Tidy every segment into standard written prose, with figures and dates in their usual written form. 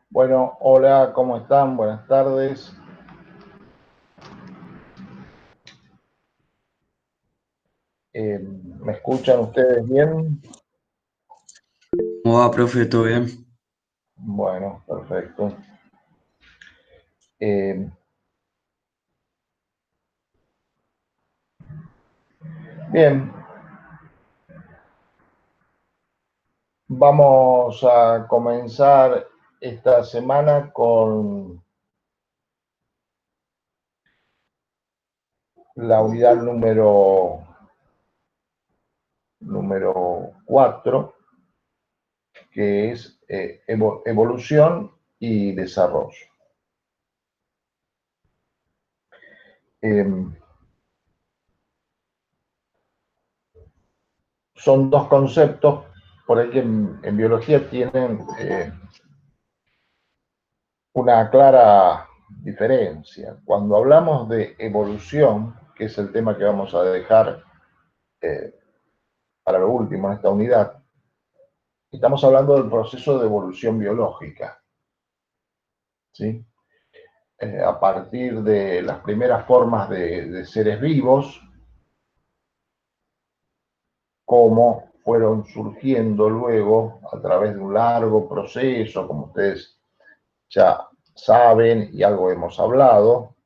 Bueno, hola, ¿cómo están? Buenas tardes. ¿Me escuchan ustedes bien? ¿Cómo va, profe? ¿Todo bien? Bueno, perfecto. Eh, Bien, vamos a comenzar esta semana con la unidad número 4, que es evolución y desarrollo. Eh, Son dos conceptos, por ahí que en biología tienen una clara diferencia. Cuando hablamos de evolución, que es el tema que vamos a dejar eh, para lo último en esta unidad, estamos hablando del proceso de evolución biológica, ¿sí? A partir de las primeras formas de seres vivos, cómo fueron surgiendo luego a través de un largo proceso, como ustedes ya saben y algo hemos hablado,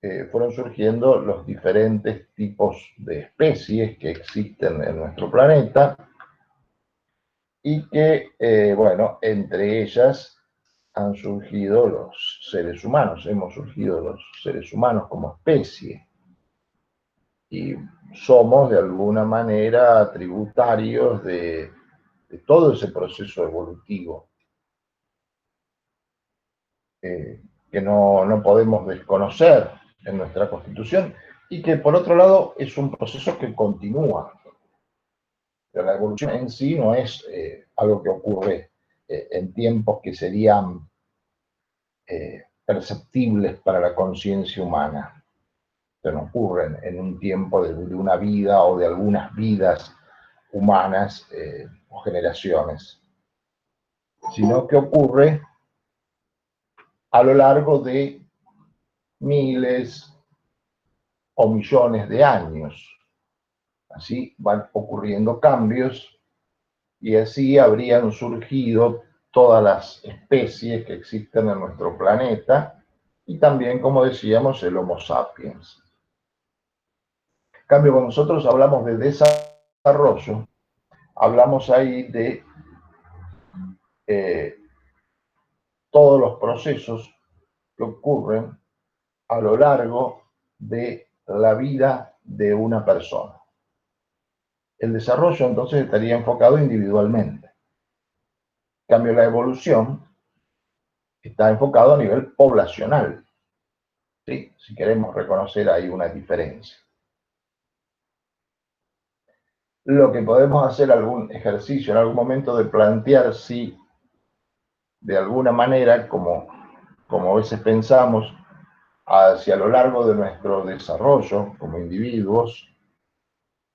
fueron surgiendo los diferentes tipos de especies que existen en nuestro planeta y que, bueno, entre ellas han surgido los seres humanos, hemos surgido los seres humanos como especie y somos de alguna manera tributarios de todo ese proceso evolutivo que no podemos desconocer en nuestra constitución y que por otro lado es un proceso que continúa. Pero la evolución en sí no es algo que ocurre en tiempos que serían perceptibles para la conciencia humana, que no ocurren en un tiempo de una vida o de algunas vidas humanas o generaciones, sino que ocurre a lo largo de miles o millones de años. Así van ocurriendo cambios y así habrían surgido todas las especies que existen en nuestro planeta y también, como decíamos, el Homo sapiens. En cambio, cuando nosotros hablamos de desarrollo, hablamos ahí de eh, todos los procesos que ocurren a lo largo de la vida de una persona. El desarrollo entonces estaría enfocado individualmente. En cambio, la evolución está enfocado a nivel poblacional, ¿sí? Si queremos reconocer ahí una diferencia. Lo que podemos hacer algún ejercicio en algún momento de plantear si de alguna manera, como a veces pensamos, hacia lo largo de nuestro desarrollo como individuos,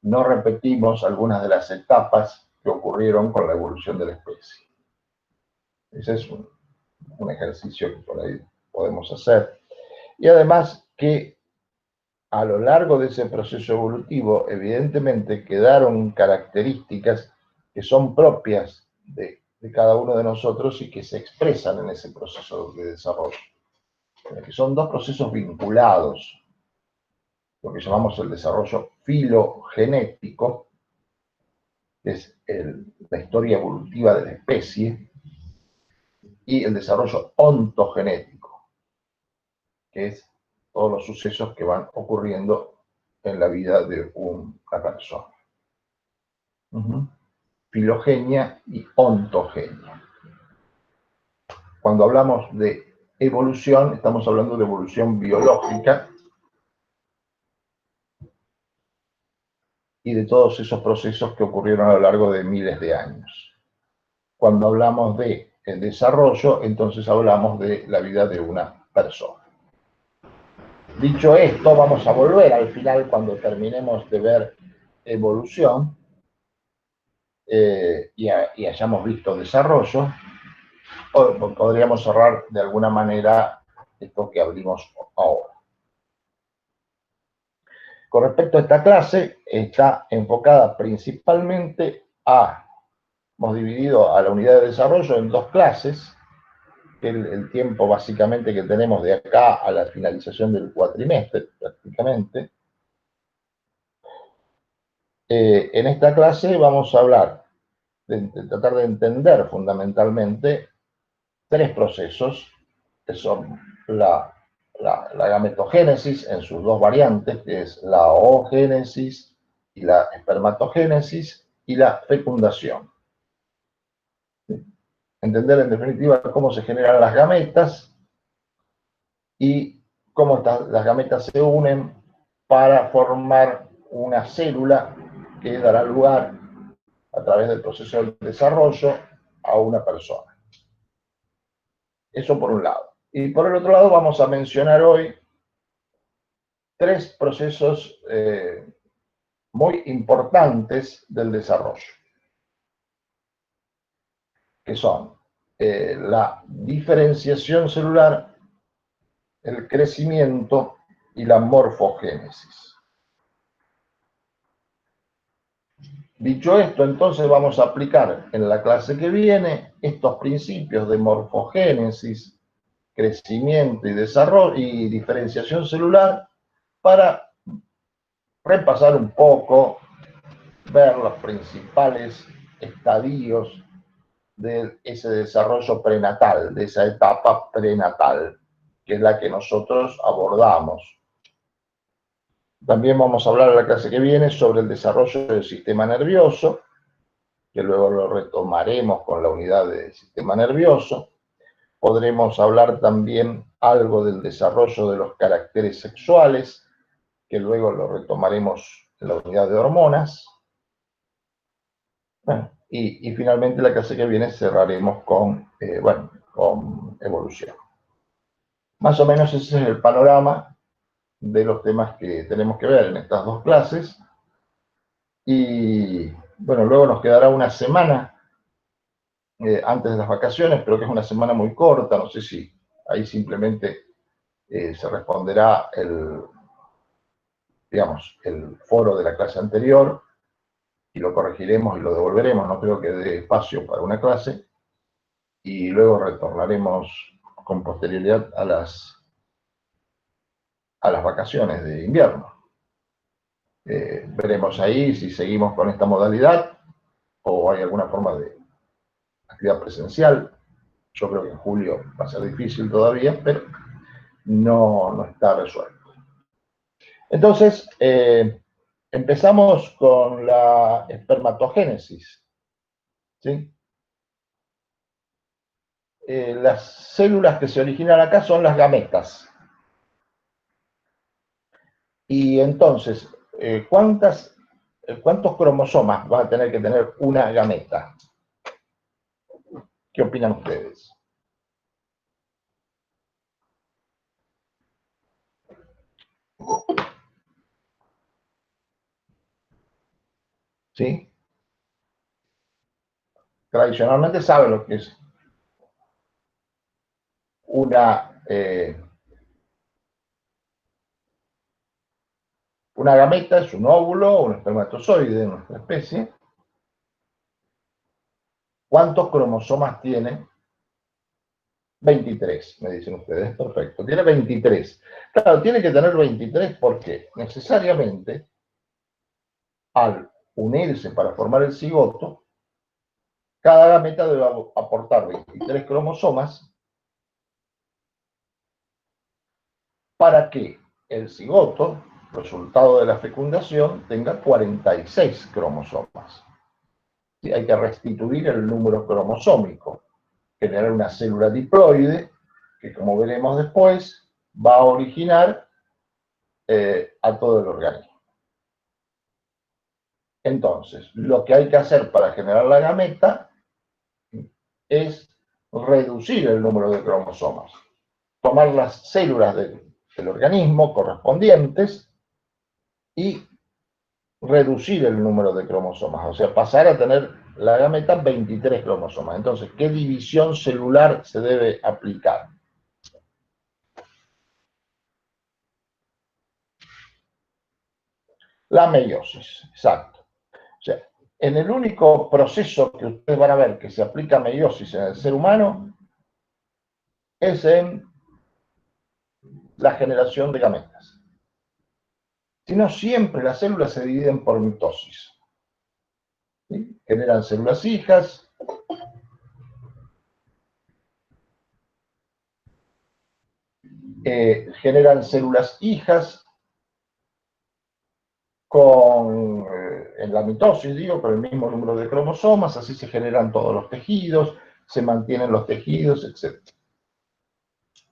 no repetimos algunas de las etapas que ocurrieron con la evolución de la especie. Ese es un ejercicio que por ahí podemos hacer. Y además que a lo largo de ese proceso evolutivo, evidentemente quedaron características que son propias de cada uno de nosotros y que se expresan en ese proceso de desarrollo. Que son dos procesos vinculados, lo que llamamos el desarrollo filogenético, que es la historia evolutiva de la especie, y el desarrollo ontogenético, que es todos los sucesos que van ocurriendo en la vida de una persona. Filogenia y ontogenia. Cuando hablamos de evolución, estamos hablando de evolución biológica y de todos esos procesos que ocurrieron a lo largo de miles de años. Cuando hablamos de desarrollo, entonces hablamos de la vida de una persona. Dicho esto, vamos a volver al final cuando terminemos de ver evolución y hayamos visto desarrollo podríamos cerrar de alguna manera esto que abrimos ahora. Con respecto a esta clase, está enfocada principalmente hemos dividido a la unidad de desarrollo en dos clases, que el tiempo básicamente que tenemos de acá a la finalización del cuatrimestre, prácticamente. En esta clase vamos a hablar, de tratar de entender fundamentalmente tres procesos, que son la gametogénesis en sus dos variantes, que es la oogénesis y la espermatogénesis, y la fecundación. Entender en definitiva cómo se generan las gametas y cómo las gametas se unen para formar una célula que dará lugar, a través del proceso de desarrollo, a una persona. Eso por un lado. Y por el otro lado vamos a mencionar hoy tres procesos muy importantes del desarrollo, que son la diferenciación celular, el crecimiento y la morfogénesis. Dicho esto, entonces vamos a aplicar en la clase que viene estos principios de morfogénesis, crecimiento y desarrollo y diferenciación celular para repasar un poco, ver los principales estadios de ese desarrollo prenatal, de esa etapa prenatal, que es la que nosotros abordamos. También vamos a hablar en la clase que viene sobre el desarrollo del sistema nervioso, que luego lo retomaremos con la unidad del sistema nervioso. Podremos hablar también algo del desarrollo de los caracteres sexuales, que luego lo retomaremos en la unidad de hormonas. Bueno, y finalmente la clase que viene cerraremos con evolución. Más o menos ese es el panorama de los temas que tenemos que ver en estas dos clases. Y bueno, luego nos quedará una semana antes de las vacaciones, pero que es una semana muy corta. No sé si ahí simplemente se responderá el foro de la clase anterior y lo corregiremos y lo devolveremos. No creo que dé espacio para una clase. Y luego retornaremos con posterioridad a las vacaciones de invierno. Veremos ahí si seguimos con esta modalidad o hay alguna forma de actividad presencial. Yo creo que en julio va a ser difícil todavía, pero no está resuelto. Entonces, empezamos con la espermatogénesis, ¿sí? Las células que se originan acá son las gametas. Y entonces, ¿cuántos cromosomas va a tener que tener una gameta? ¿Qué opinan ustedes? ¿Sí? Tradicionalmente saben lo que es una gameta, es un óvulo, un espermatozoide de nuestra especie. ¿Cuántos cromosomas tiene? 23, me dicen ustedes. Perfecto. Tiene 23. Claro, tiene que tener 23 porque necesariamente al unirse para formar el cigoto, cada gameta debe aportar 23 cromosomas para que el cigoto, resultado de la fecundación, tenga 46 cromosomas. ¿Sí? Hay que restituir el número cromosómico, generar una célula diploide que, como veremos después, va a originar a todo el organismo. Entonces, lo que hay que hacer para generar la gameta es reducir el número de cromosomas. Tomar las células del organismo correspondientes y reducir el número de cromosomas, o sea, pasar a tener la gameta 23 cromosomas. Entonces, ¿qué división celular se debe aplicar? La meiosis, exacto. O sea, en el único proceso que ustedes van a ver que se aplica meiosis en el ser humano es en la generación de gametas. Si no, siempre las células se dividen por mitosis. ¿Sí? Generan células hijas, en la mitosis, digo, con el mismo número de cromosomas, así se generan todos los tejidos, se mantienen los tejidos, etc.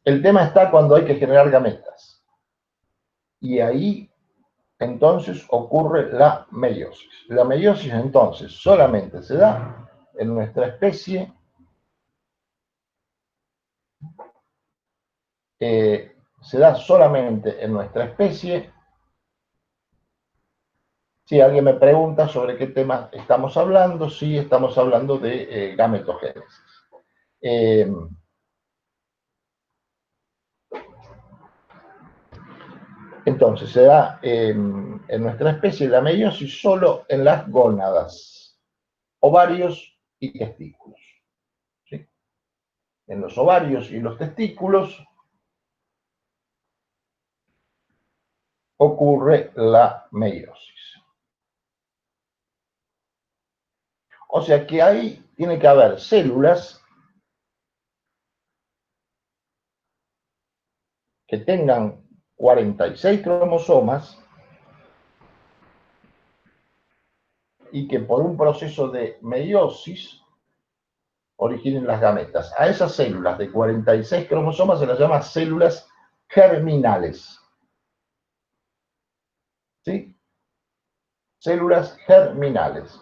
El tema está cuando hay que generar gametas. Y ahí entonces ocurre la meiosis. La meiosis entonces solamente se da en nuestra especie Si alguien me pregunta sobre qué tema estamos hablando, sí, estamos hablando de gametogénesis. Entonces, se da en nuestra especie la meiosis solo en las gónadas, ovarios y testículos. ¿Sí? En los ovarios y los testículos ocurre la meiosis. O sea que ahí tiene que haber células que tengan 46 cromosomas y que por un proceso de meiosis originen las gametas. A esas células de 46 cromosomas se las llama células germinales. ¿Sí? Células germinales.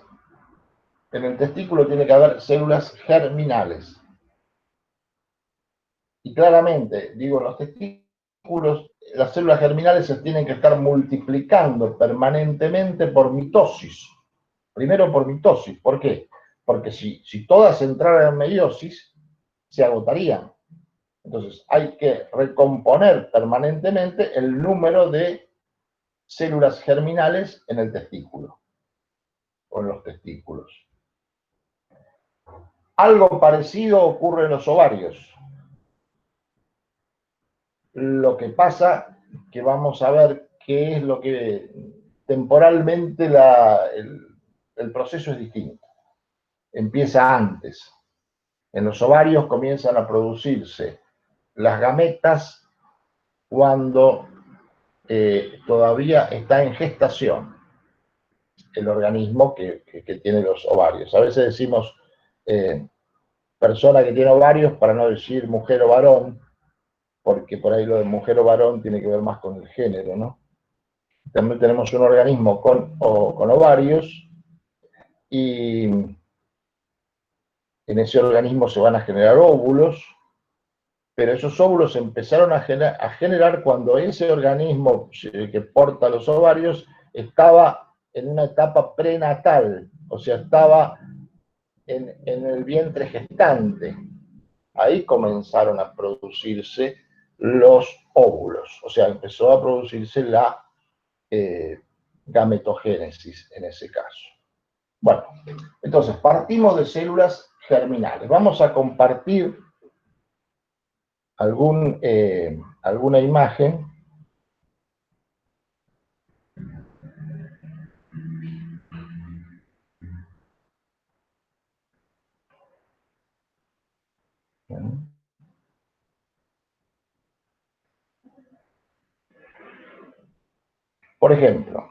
En el testículo tiene que haber células germinales. Y claramente, digo, en los testículos, las células germinales se tienen que estar multiplicando permanentemente por mitosis. Primero por mitosis. ¿Por qué? Porque si todas entraran en meiosis, se agotarían. Entonces, hay que recomponer permanentemente el número de células germinales en el testículo o en los testículos. Algo parecido ocurre en los ovarios. Lo que pasa que vamos a ver qué es lo que temporalmente el proceso es distinto. Empieza antes. En los ovarios comienzan a producirse las gametas cuando todavía está en gestación el organismo que tiene los ovarios. A veces decimos persona que tiene ovarios para no decir mujer o varón, porque por ahí lo de mujer o varón tiene que ver más con el género, ¿no? También tenemos un organismo con ovarios y en ese organismo se van a generar óvulos, pero esos óvulos empezaron a generar cuando ese organismo que porta los ovarios estaba en una etapa prenatal, o sea, estaba en el vientre gestante. Ahí comenzaron a producirse los óvulos, o sea, empezó a producirse la gametogénesis en ese caso. Bueno, entonces partimos de células germinales. Vamos a compartir alguna imagen. Por ejemplo,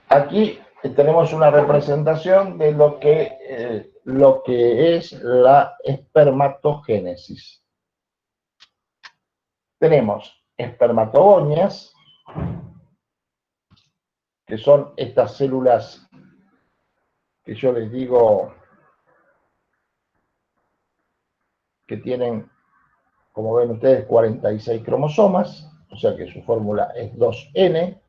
aquí tenemos una representación de lo que es la espermatogénesis. Tenemos espermatogonias, que son estas células que yo les digo que tienen, como ven ustedes, 46 cromosomas, o sea que su fórmula es 2N.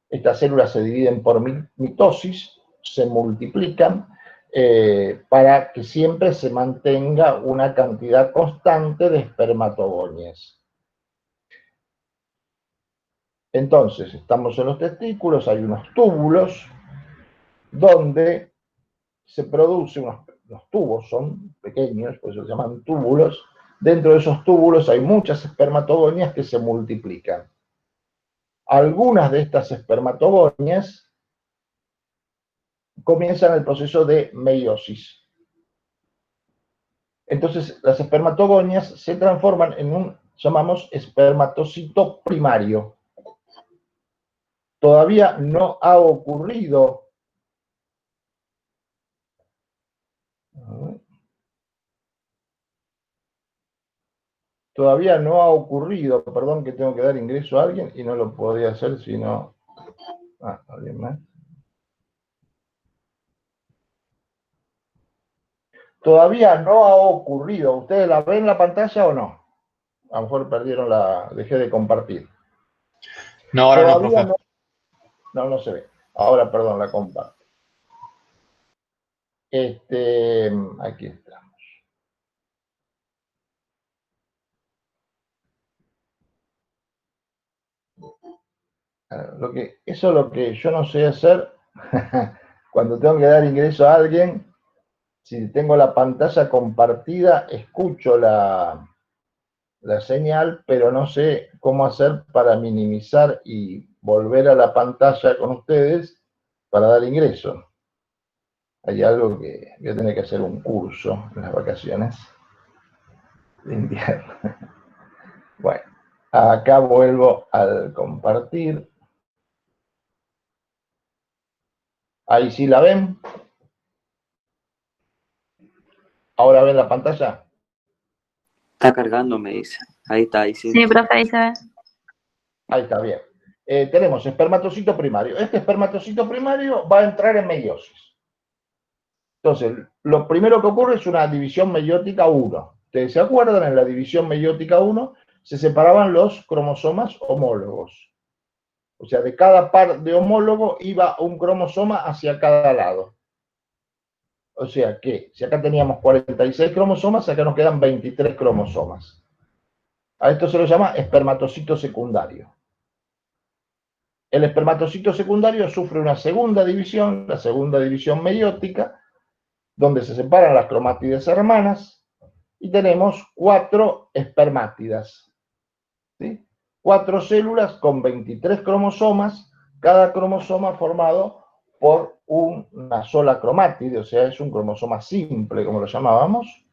Estas células se dividen por mitosis, se multiplican para que siempre se mantenga una cantidad constante de espermatogonias. Entonces, estamos en los testículos, hay unos túbulos donde se produce los tubos, son pequeños, por eso se llaman túbulos. Dentro de esos túbulos hay muchas espermatogonias que se multiplican. Algunas de estas espermatogonias comienzan el proceso de meiosis. Entonces, las espermatogonias se transforman en un, llamamos, espermatocito primario. Todavía no ha ocurrido perdón que tengo que dar ingreso a alguien y no lo podía hacer si no... alguien más. Todavía no ha ocurrido. ¿Ustedes la ven en la pantalla o no? A lo mejor perdieron dejé de compartir. No, ahora Todavía no, profe. No se ve. Ahora, perdón, la comparto. Aquí estamos. Eso es lo que yo no sé hacer cuando tengo que dar ingreso a alguien. Si tengo la pantalla compartida, escucho la señal, pero no sé cómo hacer para minimizar y volver a la pantalla con ustedes para dar ingreso. Hay algo que voy a tener que hacer un curso en las vacaciones de invierno. Bueno, acá vuelvo al compartir. Ahí sí la ven. ¿Ahora ven la pantalla? Está cargando, me dice. Ahí está, ahí sí. Sí, profe, ahí se ve. Ahí está, bien. Tenemos espermatocito primario. Este espermatocito primario va a entrar en meiosis. Entonces, lo primero que ocurre es una división meiótica 1. Ustedes se acuerdan, en la división meiótica 1 se separaban los cromosomas homólogos. O sea, de cada par de homólogo iba un cromosoma hacia cada lado. O sea que, si acá teníamos 46 cromosomas, acá nos quedan 23 cromosomas. A esto se lo llama espermatocito secundario. El espermatocito secundario sufre una segunda división, la segunda división meiótica, donde se separan las cromátides hermanas y tenemos 4 espermátidas. ¿Sí? 4 células con 23 cromosomas, cada cromosoma formado por una sola cromátide, o sea, es un cromosoma simple, como lo llamábamos.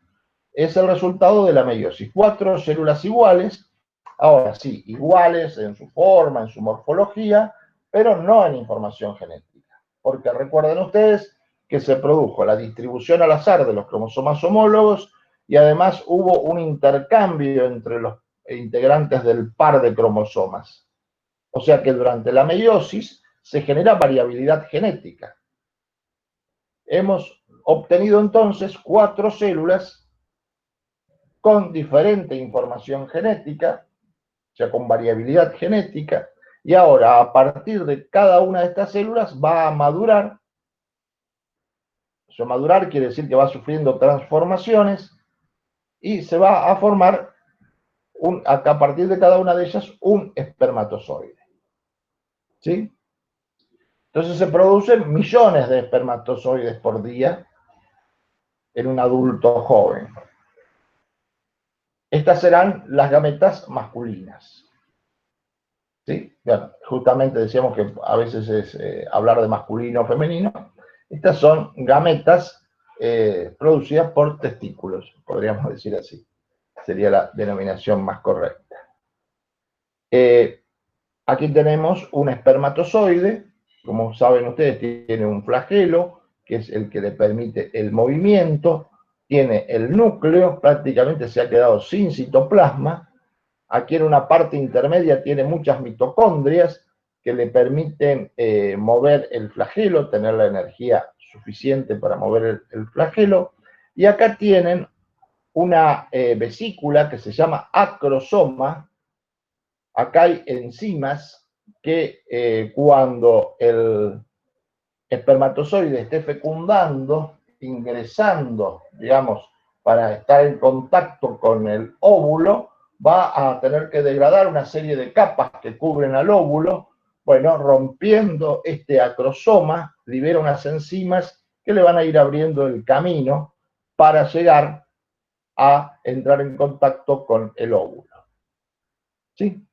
Es el resultado de la meiosis. 4 células iguales, ahora sí, iguales en su forma, en su morfología, pero no en información genética. Porque recuerden ustedes que se produjo la distribución al azar de los cromosomas homólogos y además hubo un intercambio entre los integrantes del par de cromosomas. O sea que durante la meiosis se genera variabilidad genética. Hemos obtenido entonces 4 células con diferente información genética, o sea, con variabilidad genética, y ahora a partir de cada una de estas células va a madurar. Eso madurar quiere decir que va sufriendo transformaciones y se va a formar a partir de cada una de ellas un espermatozoide. ¿Sí? Entonces se producen millones de espermatozoides por día en un adulto joven. Estas serán las gametas masculinas. ¿Sí? Bueno, justamente decíamos que a veces es hablar de masculino o femenino. Estas son gametas producidas por testículos, podríamos decir así. Sería la denominación más correcta. Aquí tenemos un espermatozoide. Como saben ustedes, tiene un flagelo, que es el que le permite el movimiento. Tiene el núcleo, prácticamente se ha quedado sin citoplasma. Aquí en una parte intermedia tiene muchas mitocondrias que le permiten mover el flagelo, tener la energía suficiente para mover el flagelo. Y acá tienen una vesícula que se llama acrosoma. Acá hay enzimas que cuando el espermatozoide esté fecundando, ingresando, digamos, para estar en contacto con el óvulo, va a tener que degradar una serie de capas que cubren al óvulo. Bueno, rompiendo este acrosoma, libera unas enzimas que le van a ir abriendo el camino para llegar a entrar en contacto con el óvulo. ¿Sí?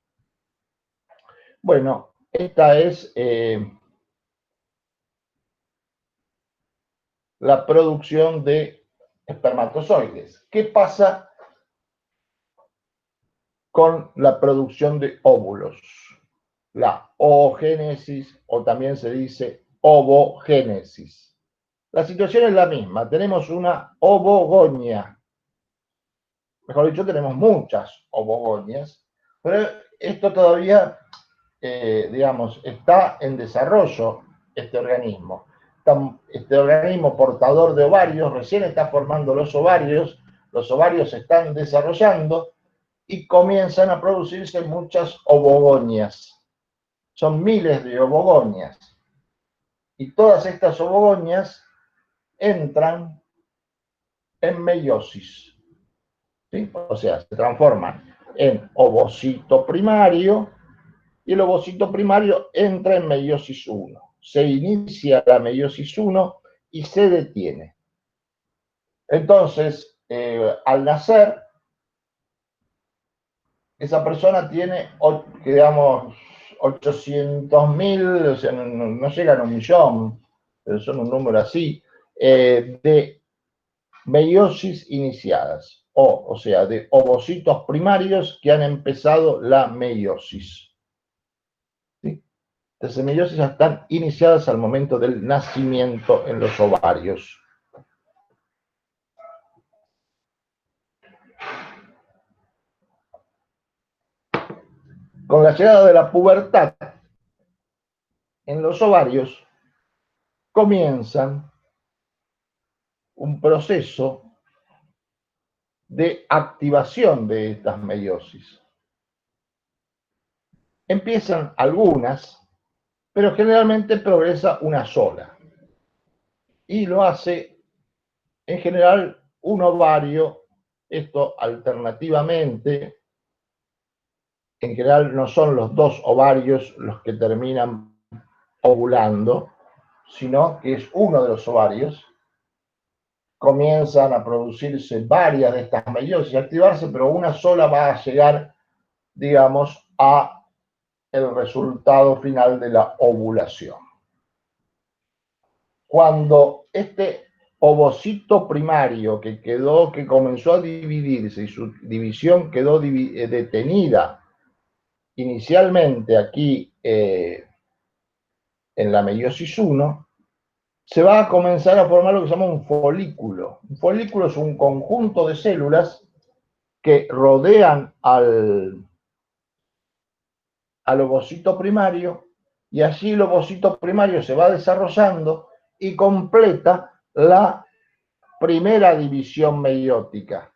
Bueno, esta es la producción de espermatozoides. ¿Qué pasa con la producción de óvulos? La oogénesis, o también se dice ovogénesis. La situación es la misma. Tenemos una ovogonia. Mejor dicho, tenemos muchas ovogonias, pero esto todavía, digamos, está en desarrollo, este organismo. Este organismo portador de ovarios recién está formando los ovarios se están desarrollando y comienzan a producirse muchas ovogonias. Son miles de ovogonias. Y todas estas ovogonias entran en meiosis. ¿Sí? O sea, se transforman en ovocito primario y el ovocito primario entra en meiosis 1. Se inicia la meiosis 1 y se detiene. Entonces, al nacer, esa persona tiene, digamos, 800.000, o sea, no llegan a 1.000.000, pero son un número así, de meiosis iniciadas, o sea, de ovocitos primarios que han empezado la meiosis. ¿Sí? Las meiosis ya están iniciadas al momento del nacimiento en los ovarios. Con la llegada de la pubertad, en los ovarios comienzan un proceso de activación de estas meiosis. Empiezan algunas, pero generalmente progresa una sola. Y lo hace, en general, un ovario. Esto alternativamente, en general no son los dos ovarios los que terminan ovulando, sino que es uno de los ovarios. Comienzan a producirse varias de estas meiosis y activarse, pero una sola va a llegar, digamos, a el resultado final de la ovulación. Cuando este ovocito primario que comenzó a dividirse y su división quedó detenida inicialmente aquí en la meiosis 1, se va a comenzar a formar lo que se llama un folículo. Un folículo es un conjunto de células que rodean al ovocito primario, y allí el ovocito primario se va desarrollando y completa la primera división meiótica.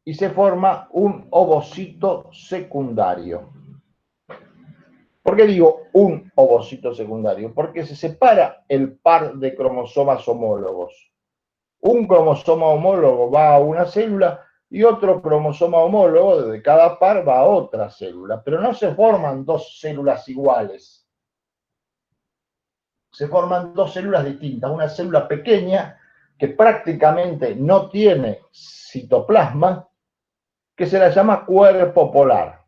Y se forma un ovocito secundario. ¿Por qué digo un ovocito secundario? Porque se separa el par de cromosomas homólogos. Un cromosoma homólogo va a una célula y otro cromosoma homólogo de cada par va a otra célula, pero no se forman dos células iguales. Se forman dos células distintas, una célula pequeña que prácticamente no tiene citoplasma, que se la llama cuerpo polar.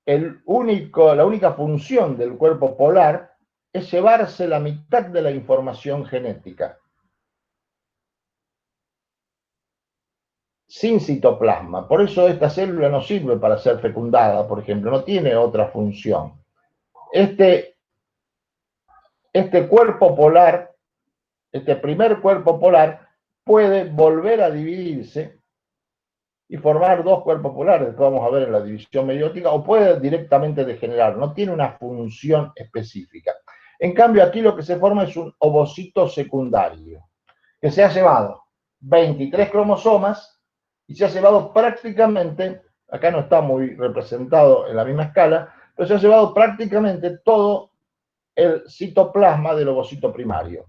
La única función del cuerpo polar es llevarse la mitad de la información genética. Sin citoplasma. Por eso esta célula no sirve para ser fecundada, por ejemplo, no tiene otra función. Este cuerpo polar, este primer cuerpo polar, puede volver a dividirse y formar dos cuerpos polares, que vamos a ver en la división meiótica, o puede directamente degenerar, no tiene una función específica. En cambio, aquí lo que se forma es un ovocito secundario, que se ha llevado 23 cromosomas y se ha llevado prácticamente, acá no está muy representado en la misma escala, pero se ha llevado prácticamente todo el citoplasma del ovocito primario.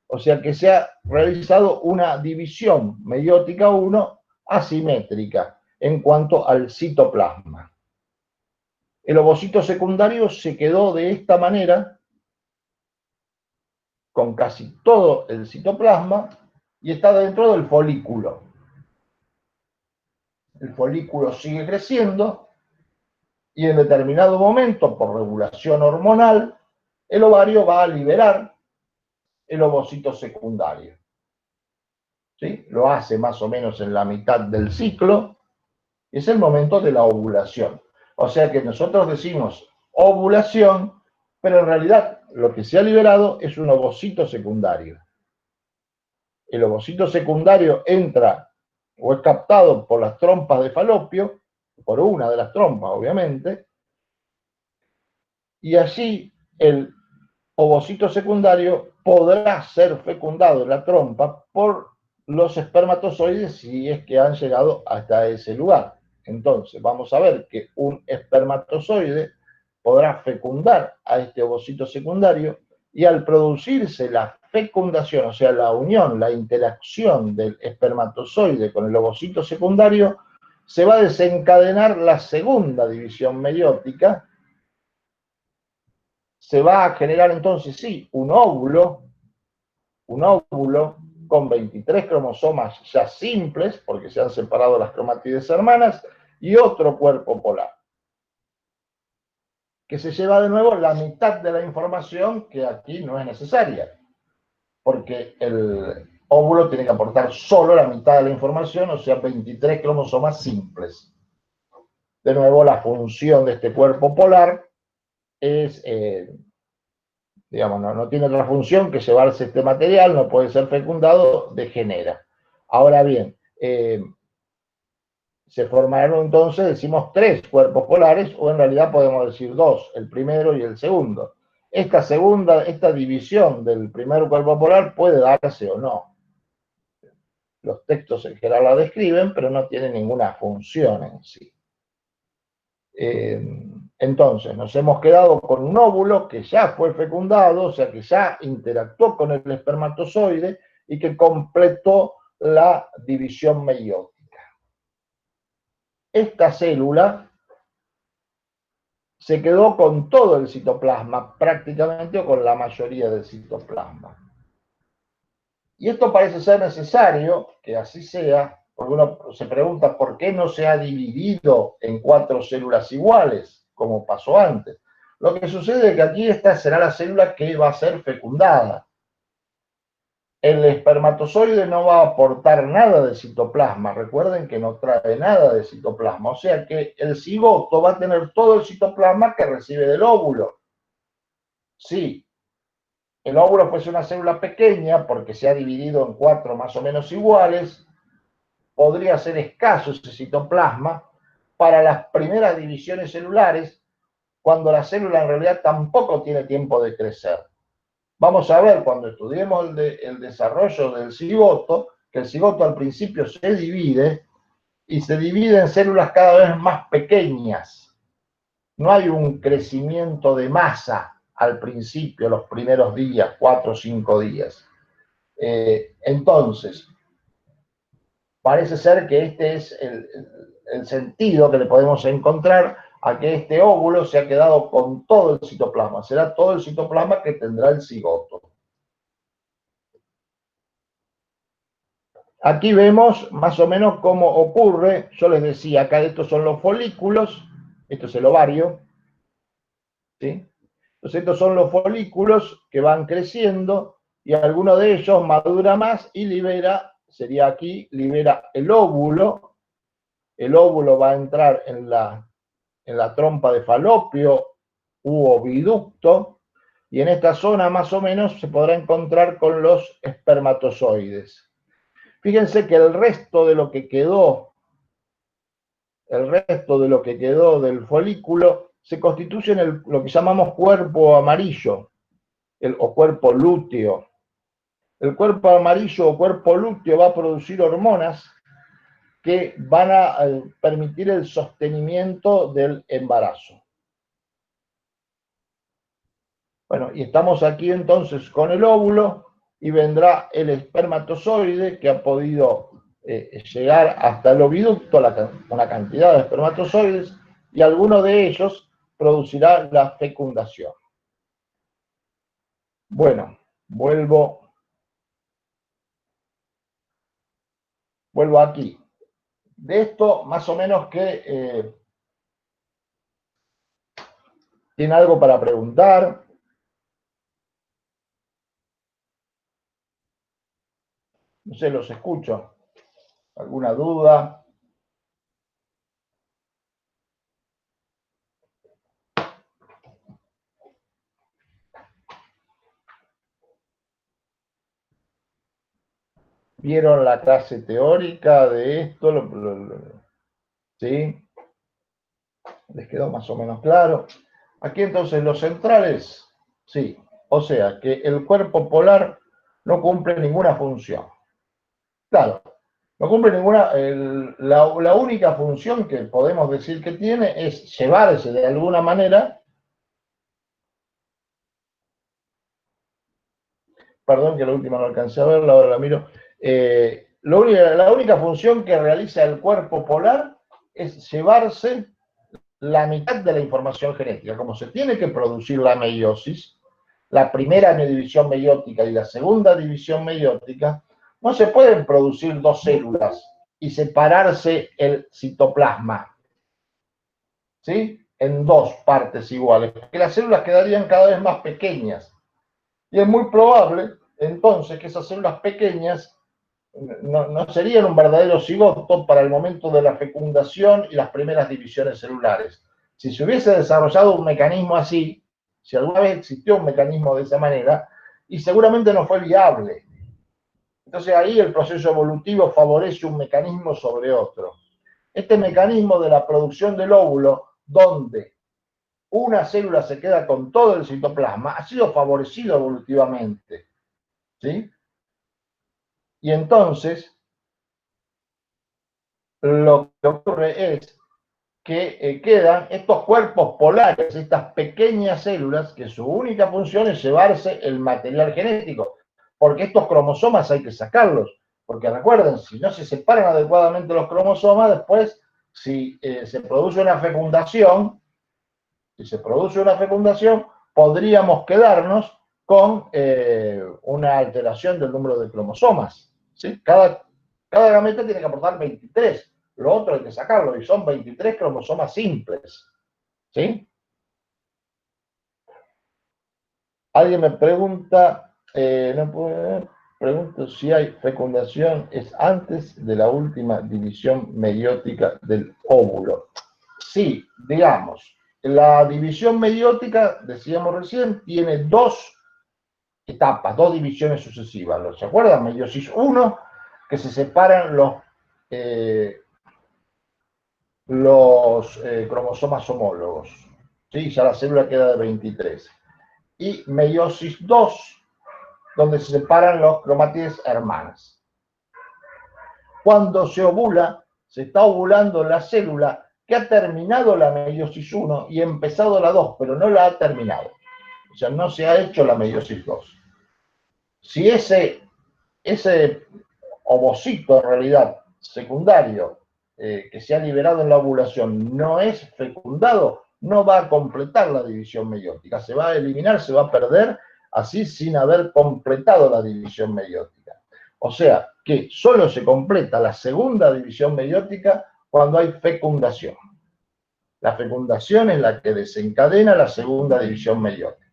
O sea que se ha realizado una división meiótica 1 asimétrica en cuanto al citoplasma. El ovocito secundario se quedó de esta manera, con casi todo el citoplasma, y está dentro del folículo. El folículo sigue creciendo y en determinado momento, por regulación hormonal, el ovario va a liberar el ovocito secundario. ¿Sí? Lo hace más o menos en la mitad del ciclo, y es el momento de la ovulación. O sea que nosotros decimos ovulación, pero en realidad lo que se ha liberado es un ovocito secundario. El ovocito secundario entra o es captado por las trompas de falopio, por una de las trompas, obviamente, y allí el ovocito secundario podrá ser fecundado en la trompa por los espermatozoides si es que han llegado hasta ese lugar. Entonces, vamos a ver que un espermatozoide podrá fecundar a este ovocito secundario y al producirse la fecundación, o sea, la unión, la interacción del espermatozoide con el ovocito secundario, se va a desencadenar la segunda división meiótica. Se va a generar entonces, sí, un óvulo con 23 cromosomas ya simples, porque se han separado las cromátides hermanas, y otro cuerpo polar, que se lleva de nuevo la mitad de la información que aquí no es necesaria, porque el óvulo tiene que aportar solo la mitad de la información, o sea, 23 cromosomas simples. De nuevo, la función de este cuerpo polar es, digamos, no tiene otra función que llevarse este material, no puede ser fecundado, degenera. Ahora bien, se formaron entonces, decimos, 3 cuerpos polares, o en realidad podemos decir 2, el primero y el segundo. Esta división del primer cuerpo polar puede darse o no. Los textos en general la describen, pero no tiene ninguna función en sí. Entonces, nos hemos quedado con un óvulo que ya fue fecundado, o sea, que ya interactuó con el espermatozoide y que completó la división meiótica. Esta célula se quedó con todo el citoplasma, prácticamente, o con la mayoría del citoplasma. Y esto parece ser necesario que así sea, porque uno se pregunta por qué no se ha dividido en 4 células iguales, como pasó antes. Lo que sucede es que aquí esta será la célula que va a ser fecundada. El espermatozoide no va a aportar nada de citoplasma, recuerden que no trae nada de citoplasma, o sea que el cigoto va a tener todo el citoplasma que recibe del óvulo. Sí, el óvulo fuese una célula pequeña, porque se ha dividido en 4 más o menos iguales, podría ser escaso ese citoplasma para las primeras divisiones celulares, cuando la célula en realidad tampoco tiene tiempo de crecer. Vamos a ver cuando estudiemos el desarrollo del cigoto, que el cigoto al principio se divide, y se divide en células cada vez más pequeñas. No hay un crecimiento de masa al principio, los primeros días, 4 o 5 días. Entonces, parece ser que este es el sentido que le podemos encontrar a que este óvulo se ha quedado con todo el citoplasma. Será todo el citoplasma que tendrá el cigoto. Aquí vemos más o menos cómo ocurre. Yo les decía, acá estos son los folículos, esto es el ovario, ¿sí? Entonces estos son los folículos que van creciendo y alguno de ellos madura más y libera, sería aquí, libera el óvulo. El óvulo va a entrar en la trompa de falopio u oviducto, y en esta zona más o menos se podrá encontrar con los espermatozoides. Fíjense que el resto de lo que quedó del folículo se constituye en lo que llamamos cuerpo amarillo, o cuerpo lúteo. El cuerpo amarillo o cuerpo lúteo va a producir hormonas que van a permitir el sostenimiento del embarazo. Bueno, y estamos aquí entonces con el óvulo y vendrá el espermatozoide que ha podido llegar hasta el oviducto, una cantidad de espermatozoides, y alguno de ellos producirá la fecundación. Bueno, vuelvo aquí. De esto, más o menos que tiene algo para preguntar. No sé, los escucho. ¿Alguna duda? ¿Vieron la clase teórica de esto? ¿Sí? ¿Les quedó más o menos claro? Aquí entonces los centrales, sí. O sea, que el cuerpo polar no cumple ninguna función. Claro, no cumple ninguna... la única función que podemos decir que tiene es llevarse de alguna manera... Perdón que la última no alcancé a verla, ahora la miro. La única función que realiza el cuerpo polar es llevarse la mitad de la información genética. Como se tiene que producir la meiosis, la primera división meiótica y la segunda división meiótica, no se pueden producir dos células y separarse el citoplasma, ¿sí? En dos partes iguales, porque las células quedarían cada vez más pequeñas. Y es muy probable, entonces, que esas células pequeñas no serían un verdadero cigoto para el momento de la fecundación y las primeras divisiones celulares. Si se hubiese desarrollado un mecanismo así, si alguna vez existió un mecanismo de esa manera, y seguramente no fue viable. Entonces ahí el proceso evolutivo favorece un mecanismo sobre otro. Este mecanismo de la producción del óvulo, donde una célula se queda con todo el citoplasma, ha sido favorecido evolutivamente, ¿sí? Y entonces, lo que ocurre es que quedan estos cuerpos polares, estas pequeñas células, que su única función es llevarse el material genético, porque estos cromosomas hay que sacarlos, porque recuerden, si no se separan adecuadamente los cromosomas, después, si se produce una fecundación, podríamos quedarnos con una alteración del número de cromosomas, ¿sí? Cada gameta tiene que aportar 23. Lo otro hay que sacarlo, y son 23 cromosomas simples, ¿sí? Alguien me pregunta, pregunto si hay fecundación, es antes de la última división meiótica del óvulo. Sí, digamos, la división meiótica, decíamos recién, tiene dos etapas, dos divisiones sucesivas. ¿Se acuerdan? Meiosis 1, que se separan los cromosomas homólogos. ¿Sí? Ya la célula queda de 23. Y meiosis 2, donde se separan los cromátides hermanas. Cuando se ovula, se está ovulando la célula que ha terminado la meiosis 1 y ha empezado la 2, pero no la ha terminado. O sea, no se ha hecho la meiosis 2. Si ese ovocito, en realidad, secundario, que se ha liberado en la ovulación, no es fecundado, no va a completar la división meiótica. Se va a eliminar, se va a perder, así sin haber completado la división meiótica. O sea, que solo se completa la segunda división meiótica cuando hay fecundación. La fecundación es la que desencadena la segunda división meiótica.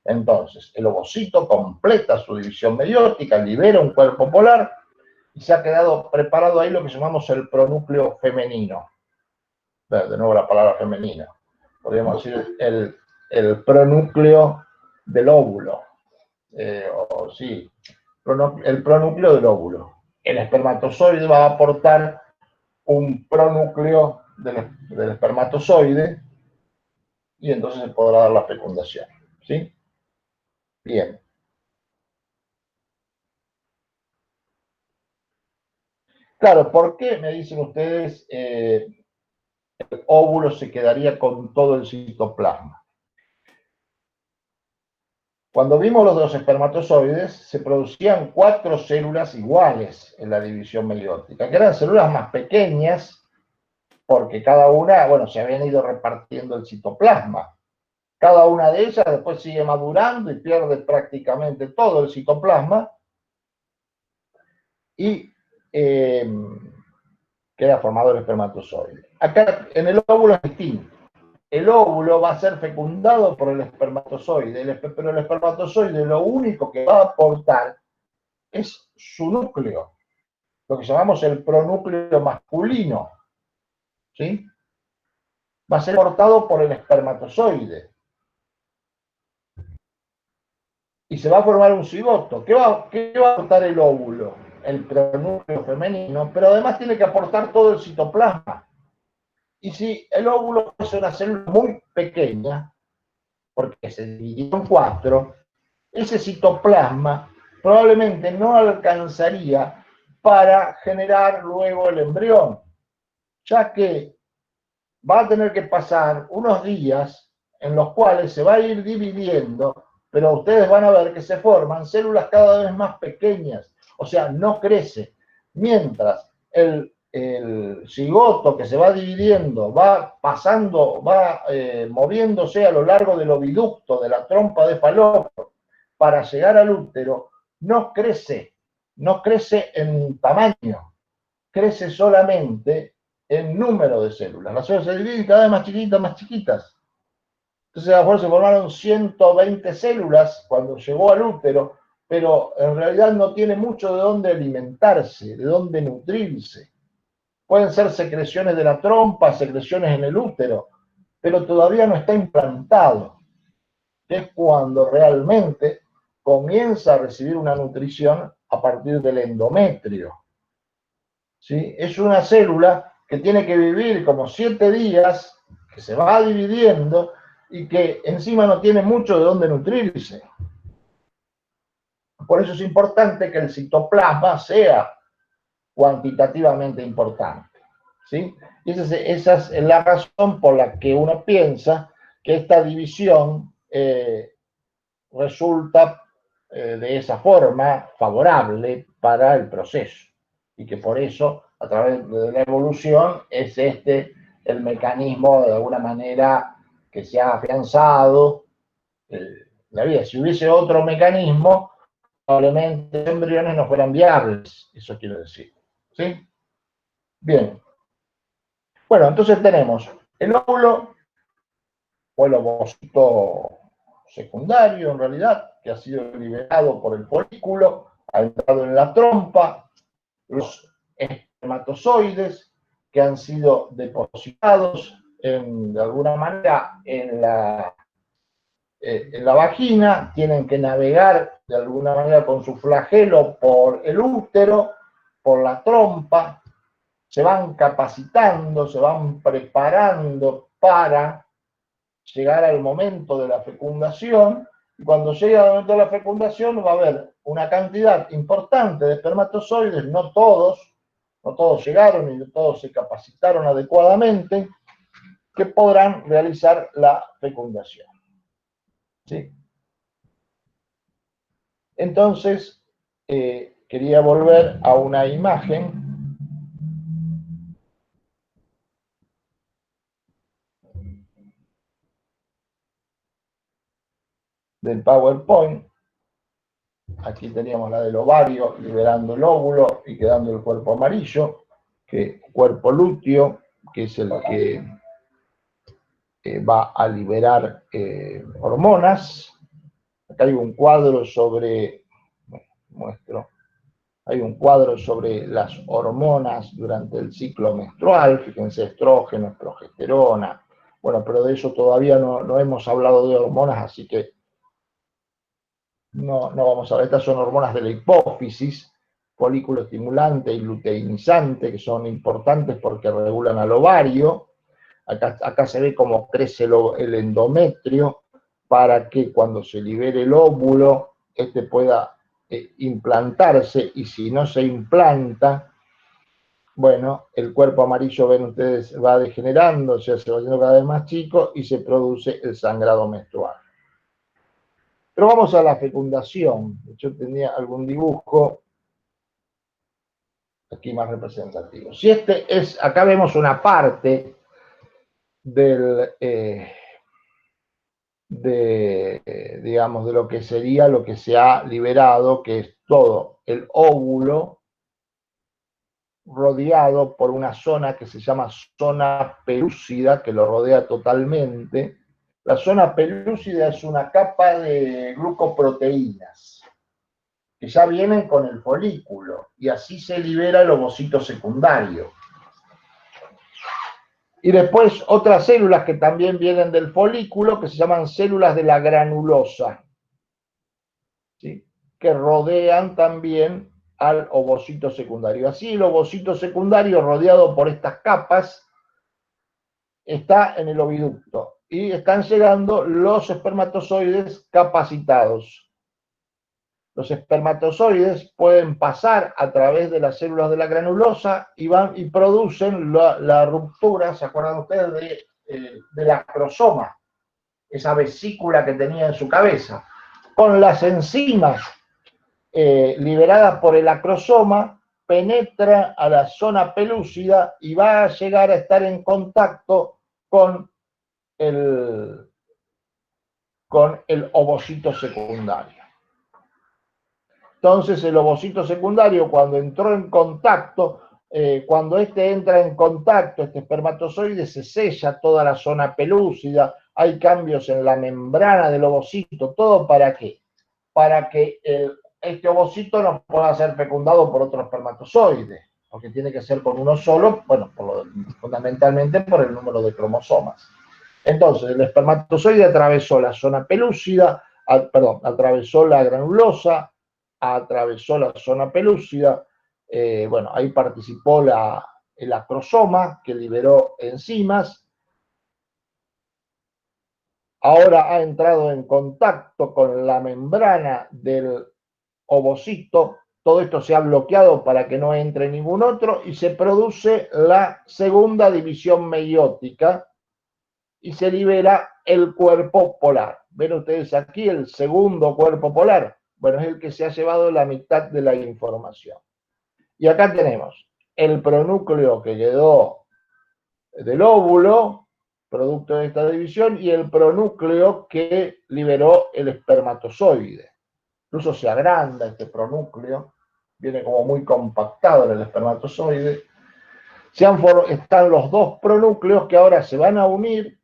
Entonces, el ovocito completa su división meiótica, libera un cuerpo polar y se ha quedado preparado ahí lo que llamamos el pronúcleo femenino. De nuevo la palabra femenina. Podríamos decir el pronúcleo del óvulo. Sí, el pronúcleo del óvulo. El espermatozoide va a aportar un pronúcleo del espermatozoide y entonces se podrá dar la fecundación. ¿Sí? Bien. Claro, ¿por qué me dicen ustedes el óvulo se quedaría con todo el citoplasma? Cuando vimos los de los espermatozoides, se producían 4 células iguales en la división meiótica, que eran células más pequeñas, porque cada una, bueno, se habían ido repartiendo el citoplasma. Cada una de ellas después sigue madurando y pierde prácticamente todo el citoplasma y queda formado el espermatozoide. Acá en el óvulo es distinto. El óvulo va a ser fecundado por el espermatozoide, pero el espermatozoide lo único que va a aportar es su núcleo, lo que llamamos el pronúcleo masculino, ¿sí? Va a ser aportado por el espermatozoide. Y se va a formar un cigoto. ¿Qué va a aportar el óvulo? El pronúcleo femenino, pero además tiene que aportar todo el citoplasma. Y si el óvulo es una célula muy pequeña, porque se dividió en 4, ese citoplasma probablemente no alcanzaría para generar luego el embrión, ya que va a tener que pasar unos días en los cuales se va a ir dividiendo, pero ustedes van a ver que se forman células cada vez más pequeñas, o sea, no crece. Mientras el cigoto que se va dividiendo va pasando, va moviéndose a lo largo del oviducto de la trompa de falopio para llegar al útero, no crece en tamaño, crece solamente en número de células. Las células se dividen cada vez más chiquitas, más chiquitas. Entonces a lo mejor se formaron 120 células cuando llegó al útero, pero en realidad no tiene mucho de dónde alimentarse, de dónde nutrirse. Pueden ser secreciones de la trompa, secreciones en el útero, pero todavía no está implantado. Es cuando realmente comienza a recibir una nutrición a partir del endometrio. ¿Sí? Es una célula que tiene que vivir como 7 días, que se va dividiendo y que encima no tiene mucho de dónde nutrirse. Por eso es importante que el citoplasma sea cuantitativamente importante, ¿sí? Y esa es la razón por la que uno piensa que esta división resulta de esa forma favorable para el proceso y que por eso a través de la evolución es este el mecanismo de alguna manera que se ha afianzado la vida. Si hubiese otro mecanismo, probablemente los embriones no fueran viables, eso quiero decir. ¿Sí? Bien. Bueno, entonces tenemos el óvulo o el ovocito secundario en realidad, que ha sido liberado por el folículo, ha entrado en la trompa, los espermatozoides que han sido depositados de alguna manera en la vagina, tienen que navegar de alguna manera con su flagelo por el útero, por la trompa, se van capacitando, se van preparando para llegar al momento de la fecundación, y cuando llega al momento de la fecundación va a haber una cantidad importante de espermatozoides, no todos llegaron y no todos se capacitaron adecuadamente, que podrán realizar la fecundación. ¿Sí? Entonces, quería volver a una imagen del PowerPoint. Aquí teníamos la del ovario liberando el óvulo y quedando el cuerpo amarillo, cuerpo lúteo, que es el que va a liberar hormonas. Acá hay un cuadro sobre, muestro, hay un cuadro sobre las hormonas durante el ciclo menstrual, fíjense, estrógenos, progesterona, bueno, pero de eso todavía no hemos hablado de hormonas, así que no vamos a ver. Estas son hormonas de la hipófisis, folículo estimulante y luteinizante, que son importantes porque regulan al ovario. Acá se ve cómo crece el endometrio para que cuando se libere el óvulo, este pueda implantarse, y si no se implanta, bueno, el cuerpo amarillo, ven ustedes, va degenerando, o sea, se va haciendo cada vez más chico y se produce el sangrado menstrual. Pero vamos a la fecundación. Yo tenía algún dibujo aquí más representativo. Si este es, acá vemos una parte del, digamos, de lo que sería lo que se ha liberado, que es todo el óvulo rodeado por una zona que se llama zona pelúcida, que lo rodea totalmente. La zona pelúcida es una capa de glucoproteínas que ya vienen con el folículo y así se libera el ovocito secundario. Y después otras células que también vienen del folículo, que se llaman células de la granulosa, ¿sí?, que rodean también al ovocito secundario. Así el ovocito secundario, rodeado por estas capas, está en el oviducto y están llegando los espermatozoides capacitados. Los espermatozoides pueden pasar a través de las células de la granulosa y van y producen la ruptura, ¿se acuerdan ustedes? Del acrosoma, esa vesícula que tenía en su cabeza. Con las enzimas liberadas por el acrosoma, penetra a la zona pelúcida y va a llegar a estar en contacto con el ovocito secundario. Entonces el ovocito secundario, cuando entró en contacto, cuando este entra en contacto, este espermatozoide, se sella toda la zona pelúcida, hay cambios en la membrana del ovocito, ¿todo para qué? Para que este ovocito no pueda ser fecundado por otro espermatozoide, porque tiene que ser con uno solo, bueno, fundamentalmente por el número de cromosomas. Entonces, el espermatozoide atravesó la zona pelúcida, atravesó la granulosa, atravesó la zona pelúcida, bueno, ahí participó el acrosoma, que liberó enzimas, ahora ha entrado en contacto con la membrana del ovocito, todo esto se ha bloqueado para que no entre ningún otro, y se produce la segunda división meiótica, y se libera el cuerpo polar. ¿Ven ustedes aquí el segundo cuerpo polar? Bueno, es el que se ha llevado la mitad de la información. Y acá tenemos el pronúcleo que quedó del óvulo, producto de esta división, y el pronúcleo que liberó el espermatozoide. Incluso se agranda este pronúcleo, viene como muy compactado en el espermatozoide. Están los dos pronúcleos que ahora se van a unir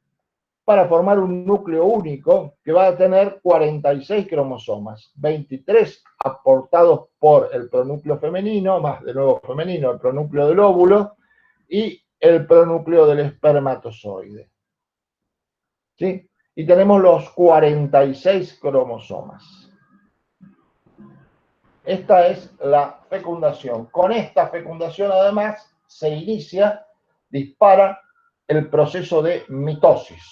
para formar un núcleo único que va a tener 46 cromosomas, 23 aportados por el pronúcleo femenino, más de nuevo femenino, el pronúcleo del óvulo, y el pronúcleo del espermatozoide. ¿Sí? Y tenemos los 46 cromosomas. Esta es la fecundación. Con esta fecundación, además, se dispara el proceso de mitosis.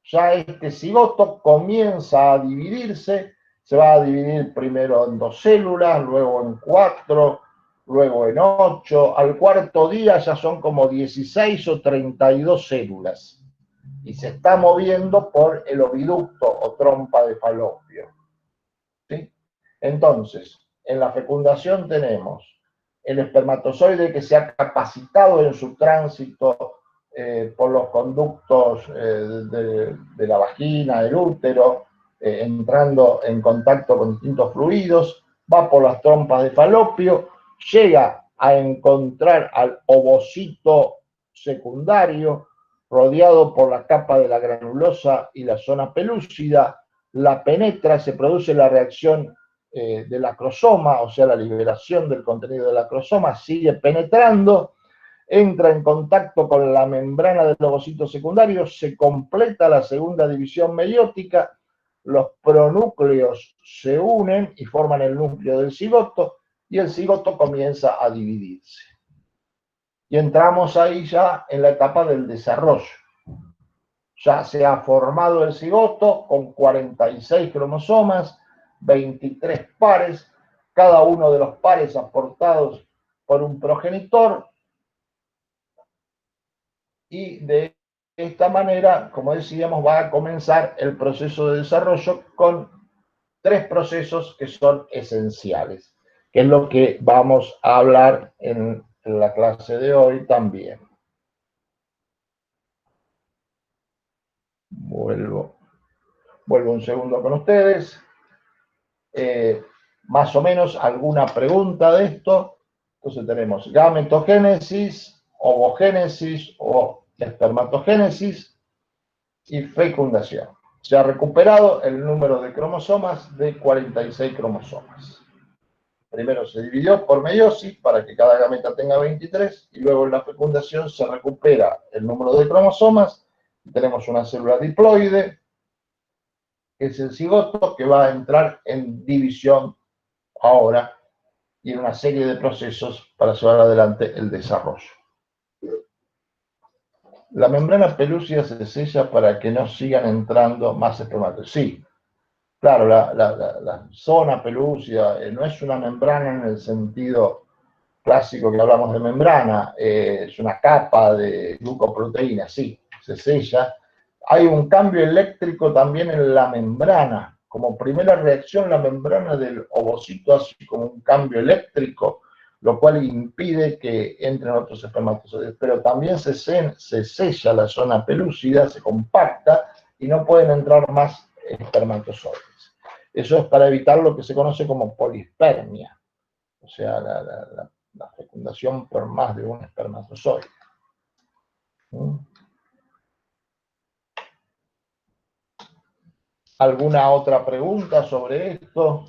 Ya este cigoto comienza a dividirse, se va a dividir primero en 2 células, luego en 4, luego en 8, al cuarto día ya son como 16 o 32 células, y se está moviendo por el oviducto o trompa de falopio. ¿Sí? Entonces, en la fecundación tenemos el espermatozoide que se ha capacitado en su tránsito por los conductos de la vagina, del útero, entrando en contacto con distintos fluidos, va por las trompas de falopio, llega a encontrar al ovocito secundario, rodeado por la capa de la granulosa y la zona pelúcida, la penetra, se produce la reacción del acrosoma, o sea, la liberación del contenido del acrosoma, sigue penetrando, entra en contacto con la membrana del ovocito secundario, se completa la segunda división meiótica, los pronúcleos se unen y forman el núcleo del cigoto, y el cigoto comienza a dividirse. Y entramos ahí ya en la etapa del desarrollo. Ya se ha formado el cigoto con 46 cromosomas, 23 pares, cada uno de los pares aportados por un progenitor, y de esta manera, como decíamos, va a comenzar el proceso de desarrollo con tres procesos que son esenciales, que es lo que vamos a hablar en la clase de hoy también. Vuelvo un segundo con ustedes. Más o menos alguna pregunta de esto. Entonces tenemos gametogénesis, ovogénesis o espermatogénesis y fecundación. Se ha recuperado el número de cromosomas de 46 cromosomas. Primero se dividió por meiosis para que cada gameta tenga 23 y luego en la fecundación se recupera el número de cromosomas y tenemos una célula diploide, que es el cigoto, que va a entrar en división ahora y en una serie de procesos para llevar adelante el desarrollo. La membrana pelúcida se sella para que no sigan entrando más espermatozoides. Sí, claro, la zona pelúcida no es una membrana en el sentido clásico que hablamos de membrana, es una capa de glucoproteína, sí, se sella. Hay un cambio eléctrico también en la membrana. Como primera reacción, la membrana del ovocito hace como un cambio eléctrico, lo cual impide que entren otros espermatozoides. Pero también se sella la zona pelúcida, se compacta y no pueden entrar más espermatozoides. Eso es para evitar lo que se conoce como polispermia, o sea, la fecundación por más de un espermatozoide. ¿Alguna otra pregunta sobre esto?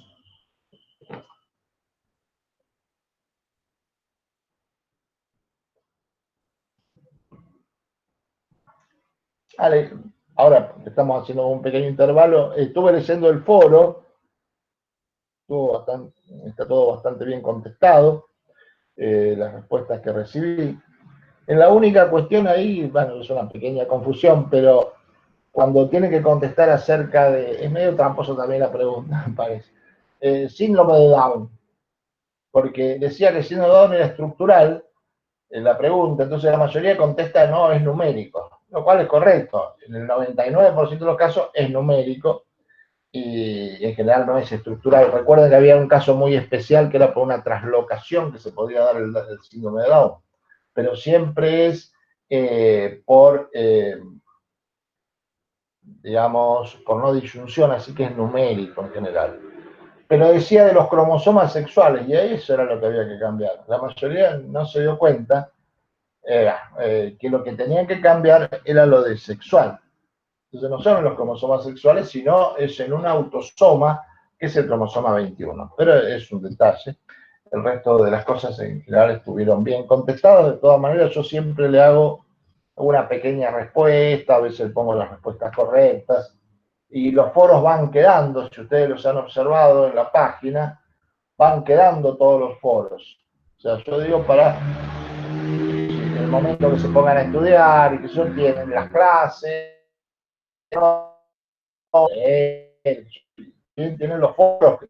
Vale, ahora estamos haciendo un pequeño intervalo. Estuve leyendo el foro, está todo bastante bien contestado, las respuestas que recibí. En la única cuestión ahí, bueno, es una pequeña confusión, pero cuando tiene que contestar acerca de, es medio tramposo también la pregunta, me parece, síndrome de Down, porque decía que el síndrome de Down era estructural en la pregunta, entonces la mayoría contesta no, es numérico, lo cual es correcto, en el 99% de los casos es numérico y en general no es estructural. Recuerden que había un caso muy especial que era por una traslocación que se podía dar el síndrome de Down, pero siempre es digamos, por no disyunción, así que es numérico en general. Pero decía de los cromosomas sexuales, y eso era lo que había que cambiar. La mayoría no se dio cuenta que lo que tenían que cambiar era lo de sexual. Entonces no son los cromosomas sexuales, sino es en un autosoma, que es el cromosoma 21. Pero es un detalle. El resto de las cosas en general estuvieron bien contestadas. De todas maneras, yo siempre le hago una pequeña respuesta, a veces pongo las respuestas correctas, y los foros van quedando, si ustedes los han observado en la página, van quedando todos los foros. O sea, yo digo para en el momento que se pongan a estudiar y que se tienen las clases, tienen los foros que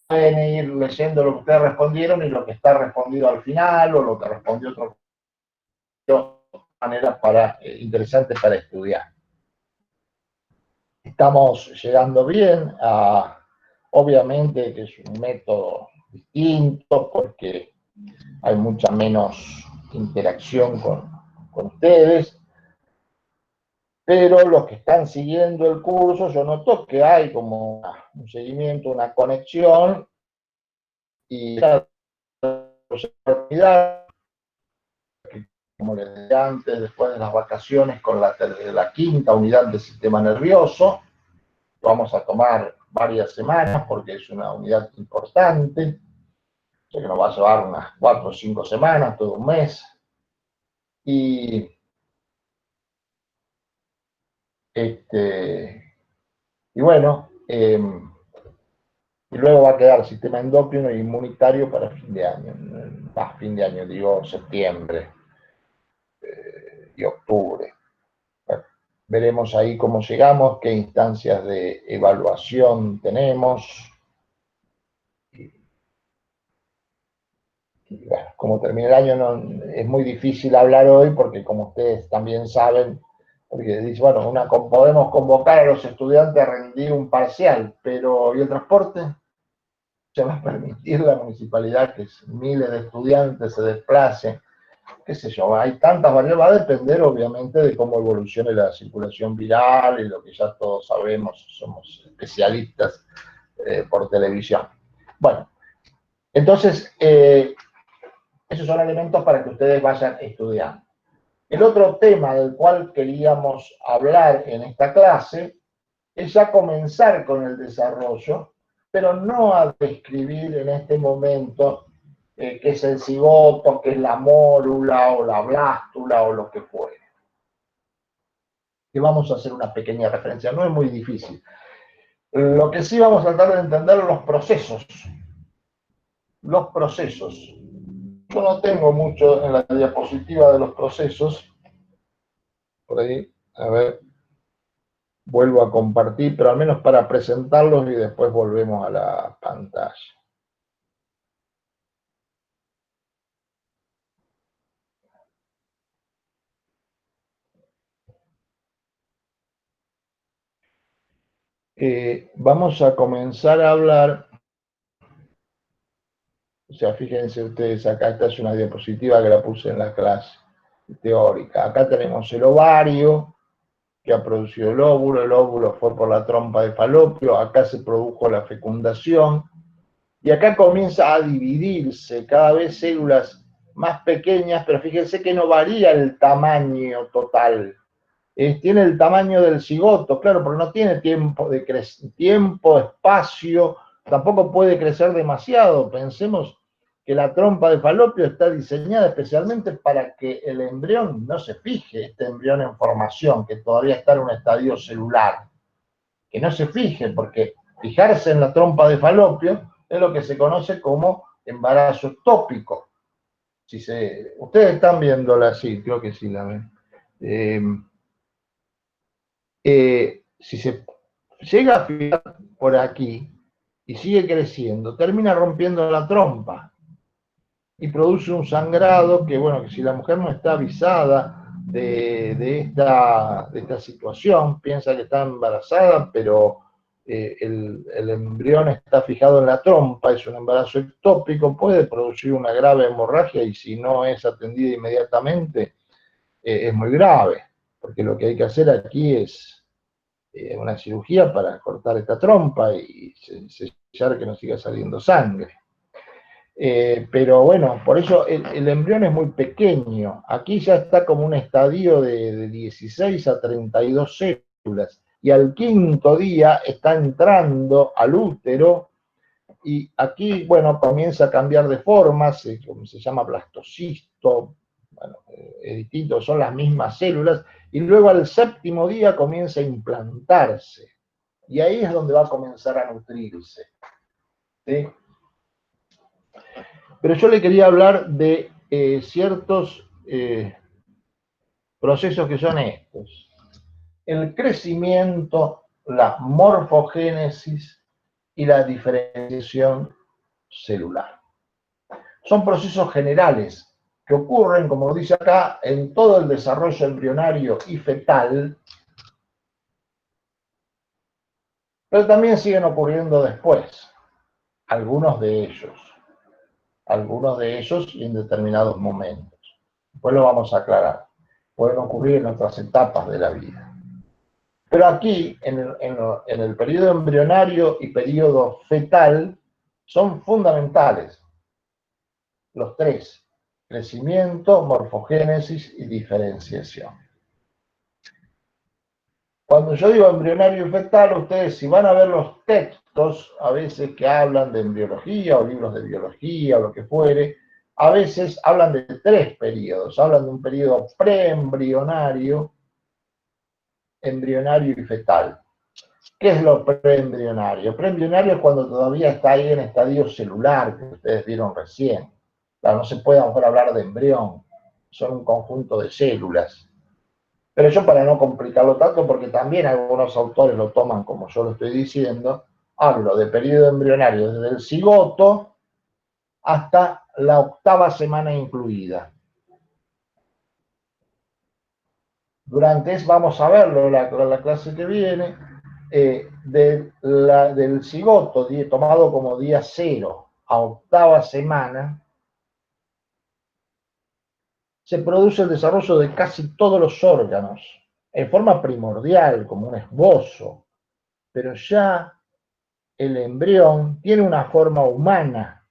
pueden ir leyendo lo que ustedes respondieron y lo que está respondido al final o lo que respondió otro manera interesante para estudiar. Estamos llegando bien obviamente que es un método distinto porque hay mucha menos interacción con ustedes, pero los que están siguiendo el curso, yo noto que hay como un seguimiento, una conexión y como les decía antes, después de las vacaciones con la quinta unidad del sistema nervioso, vamos a tomar varias semanas porque es una unidad importante, o sea que nos va a llevar unas 4 o 5 semanas, todo un mes, y bueno, y luego va a quedar sistema endocrino e inmunitario para fin de año, fin de año, digo septiembre y octubre. Bueno, veremos ahí cómo llegamos, qué instancias de evaluación tenemos. Y bueno, como termina el año, es muy difícil hablar hoy porque, como ustedes también saben, Porque dice, bueno, podemos convocar a los estudiantes a rendir un parcial, pero ¿y el transporte? ¿Se va a permitir la municipalidad que miles de estudiantes se desplacen? Qué sé yo, hay tantas variables, va a depender obviamente de cómo evolucione la circulación viral y lo que ya todos sabemos, somos especialistas por televisión. Bueno, entonces, esos son elementos para que ustedes vayan estudiando. El otro tema del cual queríamos hablar en esta clase es ya comenzar con el desarrollo, pero no a describir en este momento qué es el cigoto, qué es la mórula o la blástula o lo que fuere. Que vamos a hacer una pequeña referencia, no es muy difícil. Lo que sí vamos a tratar de entender los procesos. Los procesos. Yo no tengo mucho en la diapositiva de los procesos. Por ahí, a ver, vuelvo a compartir, pero al menos para presentarlos y después volvemos a la pantalla. Vamos a comenzar a hablar, o sea, fíjense ustedes, acá esta es una diapositiva que la puse en la clase teórica. Acá tenemos el ovario, que ha producido el óvulo fue por la trompa de Falopio, acá se produjo la fecundación, y acá comienza a dividirse cada vez células más pequeñas, pero fíjense que no varía el tamaño total. Tiene el tamaño del cigoto, claro, pero no tiene tiempo, espacio, tampoco puede crecer demasiado. Pensemos que la trompa de Falopio está diseñada especialmente para que el embrión no se fije, este embrión en formación, que todavía está en un estadio celular, que no se fije, porque fijarse en la trompa de Falopio es lo que se conoce como embarazo ectópico. Ustedes están viéndola así, creo que sí la ven. Si se llega a fijar por aquí y sigue creciendo, termina rompiendo la trompa y produce un sangrado que, bueno, que si la mujer no está avisada de esta situación, piensa que está embarazada, pero el embrión está fijado en la trompa, es un embarazo ectópico, puede producir una grave hemorragia y si no es atendida inmediatamente, es muy grave, porque lo que hay que hacer aquí es una cirugía para cortar esta trompa y sellar que no siga saliendo sangre. Pero bueno, por eso el embrión es muy pequeño. Aquí ya está como un estadio de 16 a 32 células. Y al quinto día está entrando al útero y aquí, bueno, comienza a cambiar de forma, se llama blastocisto, bueno, es distinto, son las mismas células, y luego al séptimo día comienza a implantarse. Y ahí es donde va a comenzar a nutrirse. ¿Sí? Pero yo le quería hablar de ciertos procesos que son estos. El crecimiento, la morfogénesis y la diferenciación celular. Son procesos generales que ocurren, como dice acá, en todo el desarrollo embrionario y fetal, pero también siguen ocurriendo después, algunos de ellos en determinados momentos. Después lo vamos a aclarar. Pueden ocurrir en otras etapas de la vida. Pero aquí, en el periodo embrionario y periodo fetal, son fundamentales los tres: crecimiento, morfogénesis y diferenciación. Cuando yo digo embrionario y fetal, ustedes si van a ver los textos, a veces que hablan de embriología o libros de biología o lo que fuere, a veces hablan de tres periodos. Hablan de un periodo preembrionario, embrionario y fetal. ¿Qué es lo preembrionario? Preembrionario es cuando todavía está ahí en estadio celular, que ustedes vieron recién. Claro, no se puede a lo mejor hablar de embrión, son un conjunto de células. Pero yo, para no complicarlo tanto, porque también algunos autores lo toman como yo lo estoy diciendo, hablo de periodo embrionario desde el cigoto hasta la 8ª semana incluida. vamos a verlo la clase que viene, del cigoto tomado como día 0 a 8ª semana, se produce el desarrollo de casi todos los órganos, en forma primordial, como un esbozo, pero ya el embrión tiene una forma humana.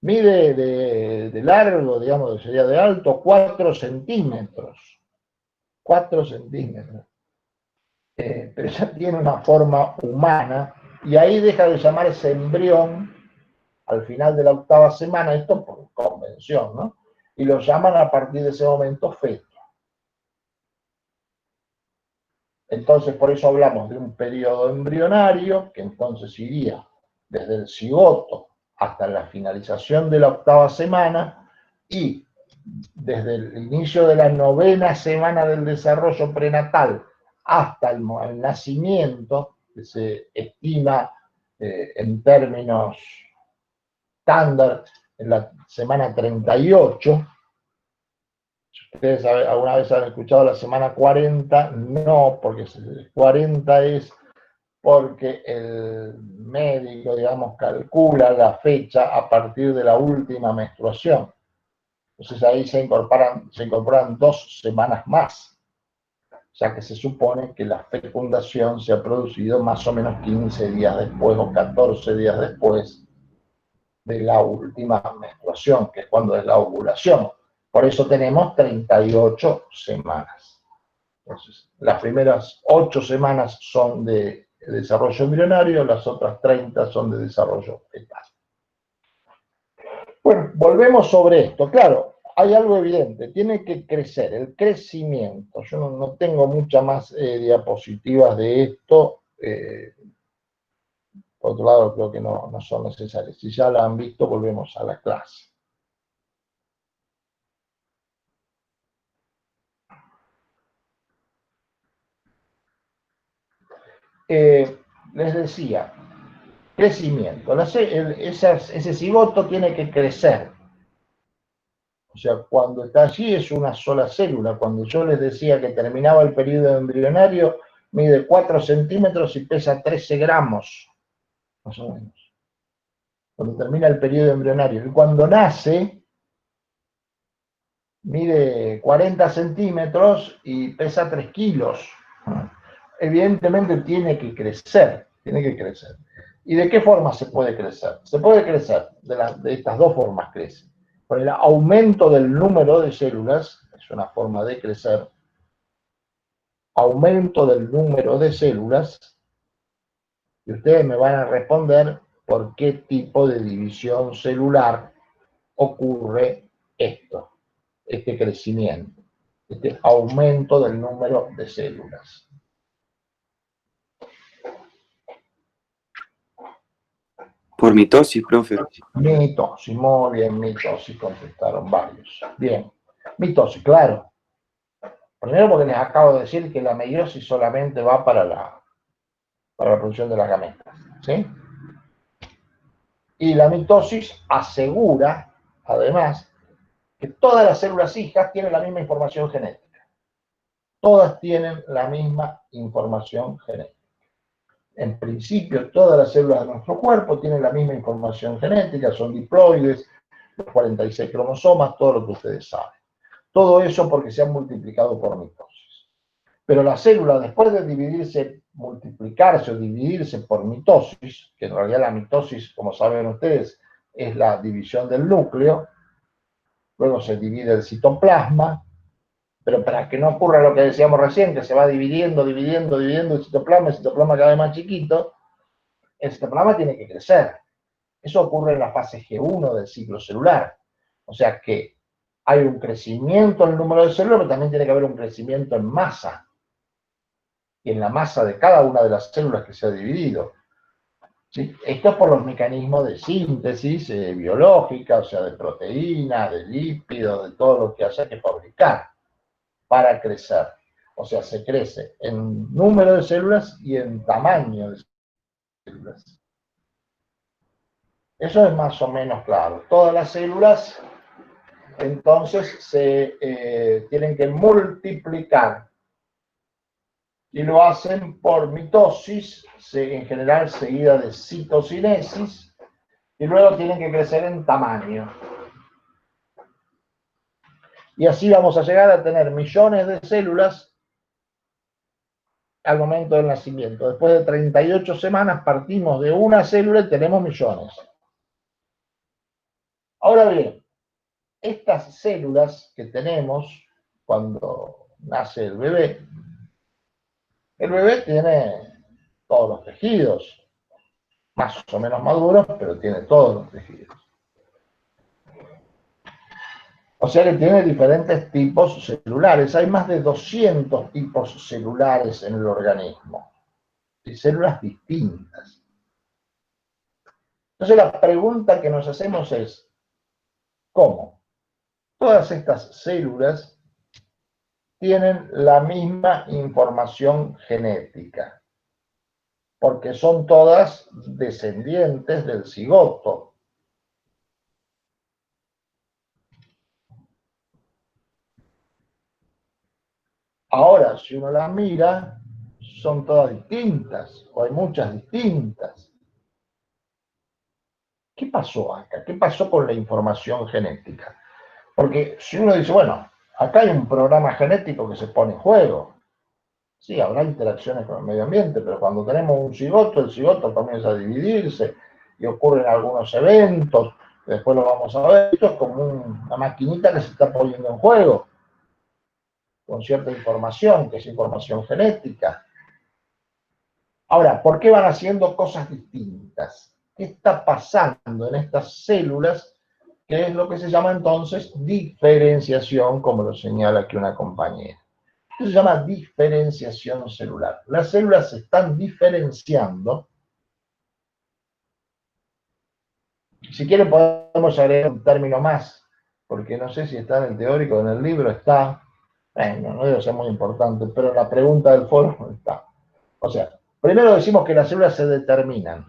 Mide de largo, digamos, sería de alto, 4 centímetros. 4 centímetros. Pero ya tiene una forma humana, y ahí deja de llamarse embrión al final de la 8ª semana, esto por convención, ¿no? Y lo llaman a partir de ese momento feto. Entonces, por eso hablamos de un periodo embrionario, que entonces iría desde el cigoto hasta la finalización de la 8ª semana, y desde el inicio de la 9ª semana del desarrollo prenatal hasta el nacimiento, que se estima en términos estándar en la semana 38. ¿Ustedes alguna vez han escuchado la semana 40? No, porque 40 es porque el médico, digamos, calcula la fecha a partir de la última menstruación. Entonces ahí se incorporan 2 semanas más, ya que se supone que la fecundación se ha producido más o menos 15 días después o 14 días después de la última menstruación, que es cuando es la ovulación. Por eso tenemos 38 semanas. Entonces, las primeras 8 semanas son de desarrollo embrionario, las otras 30 son de desarrollo fetal. Bueno, volvemos sobre esto. Claro, hay algo evidente, tiene que crecer, el crecimiento. Yo no tengo muchas más diapositivas de esto. Por otro lado, creo que no son necesarias. Si ya la han visto, volvemos a la clase. Les decía, crecimiento. Ese cigoto tiene que crecer. O sea, cuando está allí es una sola célula. Cuando yo les decía que terminaba el periodo embrionario, mide 4 centímetros y pesa 13 gramos, más o menos. Cuando termina el periodo embrionario. Y cuando nace, mide 40 centímetros y pesa 3 kilos. Evidentemente tiene que crecer, tiene que crecer. ¿Y de qué forma se puede crecer? Se puede crecer, de estas dos formas crece. Por el aumento del número de células, es una forma de crecer, aumento del número de células, y ustedes me van a responder por qué tipo de división celular ocurre esto, este crecimiento, este aumento del número de células. Por mitosis, profe. Mitosis, muy bien, mitosis, contestaron varios. Bien, mitosis, claro. Primero porque les acabo de decir que la meiosis solamente va para la producción de las gametas, ¿sí? Y la mitosis asegura, además, que todas las células hijas tienen la misma información genética. Todas tienen la misma información genética. En principio, todas las células de nuestro cuerpo tienen la misma información genética, son diploides, los 46 cromosomas, todo lo que ustedes saben. Todo eso porque se han multiplicado por mitosis. Pero la célula, después de dividirse, multiplicarse o dividirse por mitosis, que en realidad la mitosis, como saben ustedes, es la división del núcleo, luego se divide el citoplasma, pero para que no ocurra lo que decíamos recién, que se va dividiendo el citoplasma cada vez más chiquito, el citoplasma tiene que crecer. Eso ocurre en la fase G1 del ciclo celular. O sea que hay un crecimiento en el número de células, pero también tiene que haber un crecimiento en masa. Y en la masa de cada una de las células que se ha dividido. ¿Sí? Esto es por los mecanismos de síntesis biológica, o sea, de proteínas, de lípidos, de todo lo que haya que fabricar para crecer. O sea, se crece en número de células y en tamaño de células. Eso es más o menos claro. Todas las células entonces se tienen que multiplicar. Y lo hacen por mitosis, en general seguida de citocinesis, y luego tienen que crecer en tamaño. Y así vamos a llegar a tener millones de células al momento del nacimiento. Después de 38 semanas partimos de una célula y tenemos millones. Ahora bien, estas células que tenemos cuando nace el bebé tiene todos los tejidos, más o menos maduros, pero tiene todos los tejidos. O sea que tiene diferentes tipos celulares. Hay más de 200 tipos celulares en el organismo. Y células distintas. Entonces la pregunta que nos hacemos es, ¿cómo? Todas estas células tienen la misma información genética, porque son todas descendientes del cigoto. Ahora, si uno las mira, son todas distintas, o hay muchas distintas. ¿Qué pasó acá? ¿Qué pasó con la información genética? Porque si uno dice, bueno, acá hay un programa genético que se pone en juego. Sí, habrá interacciones con el medio ambiente, pero cuando tenemos un cigoto, el cigoto comienza a dividirse y ocurren algunos eventos, después lo vamos a ver. Esto es como una maquinita que se está poniendo en juego, con cierta información, que es información genética. Ahora, ¿por qué van haciendo cosas distintas? ¿Qué está pasando en estas células? Que es lo que se llama entonces diferenciación, como lo señala aquí una compañera. Esto se llama diferenciación celular. Las células se están diferenciando. Si quieren podemos agregar un término más, porque no sé si está en el teórico o en el libro, está, no debe ser muy importante, pero en la pregunta del foro está. O sea, primero decimos que las células se determinan,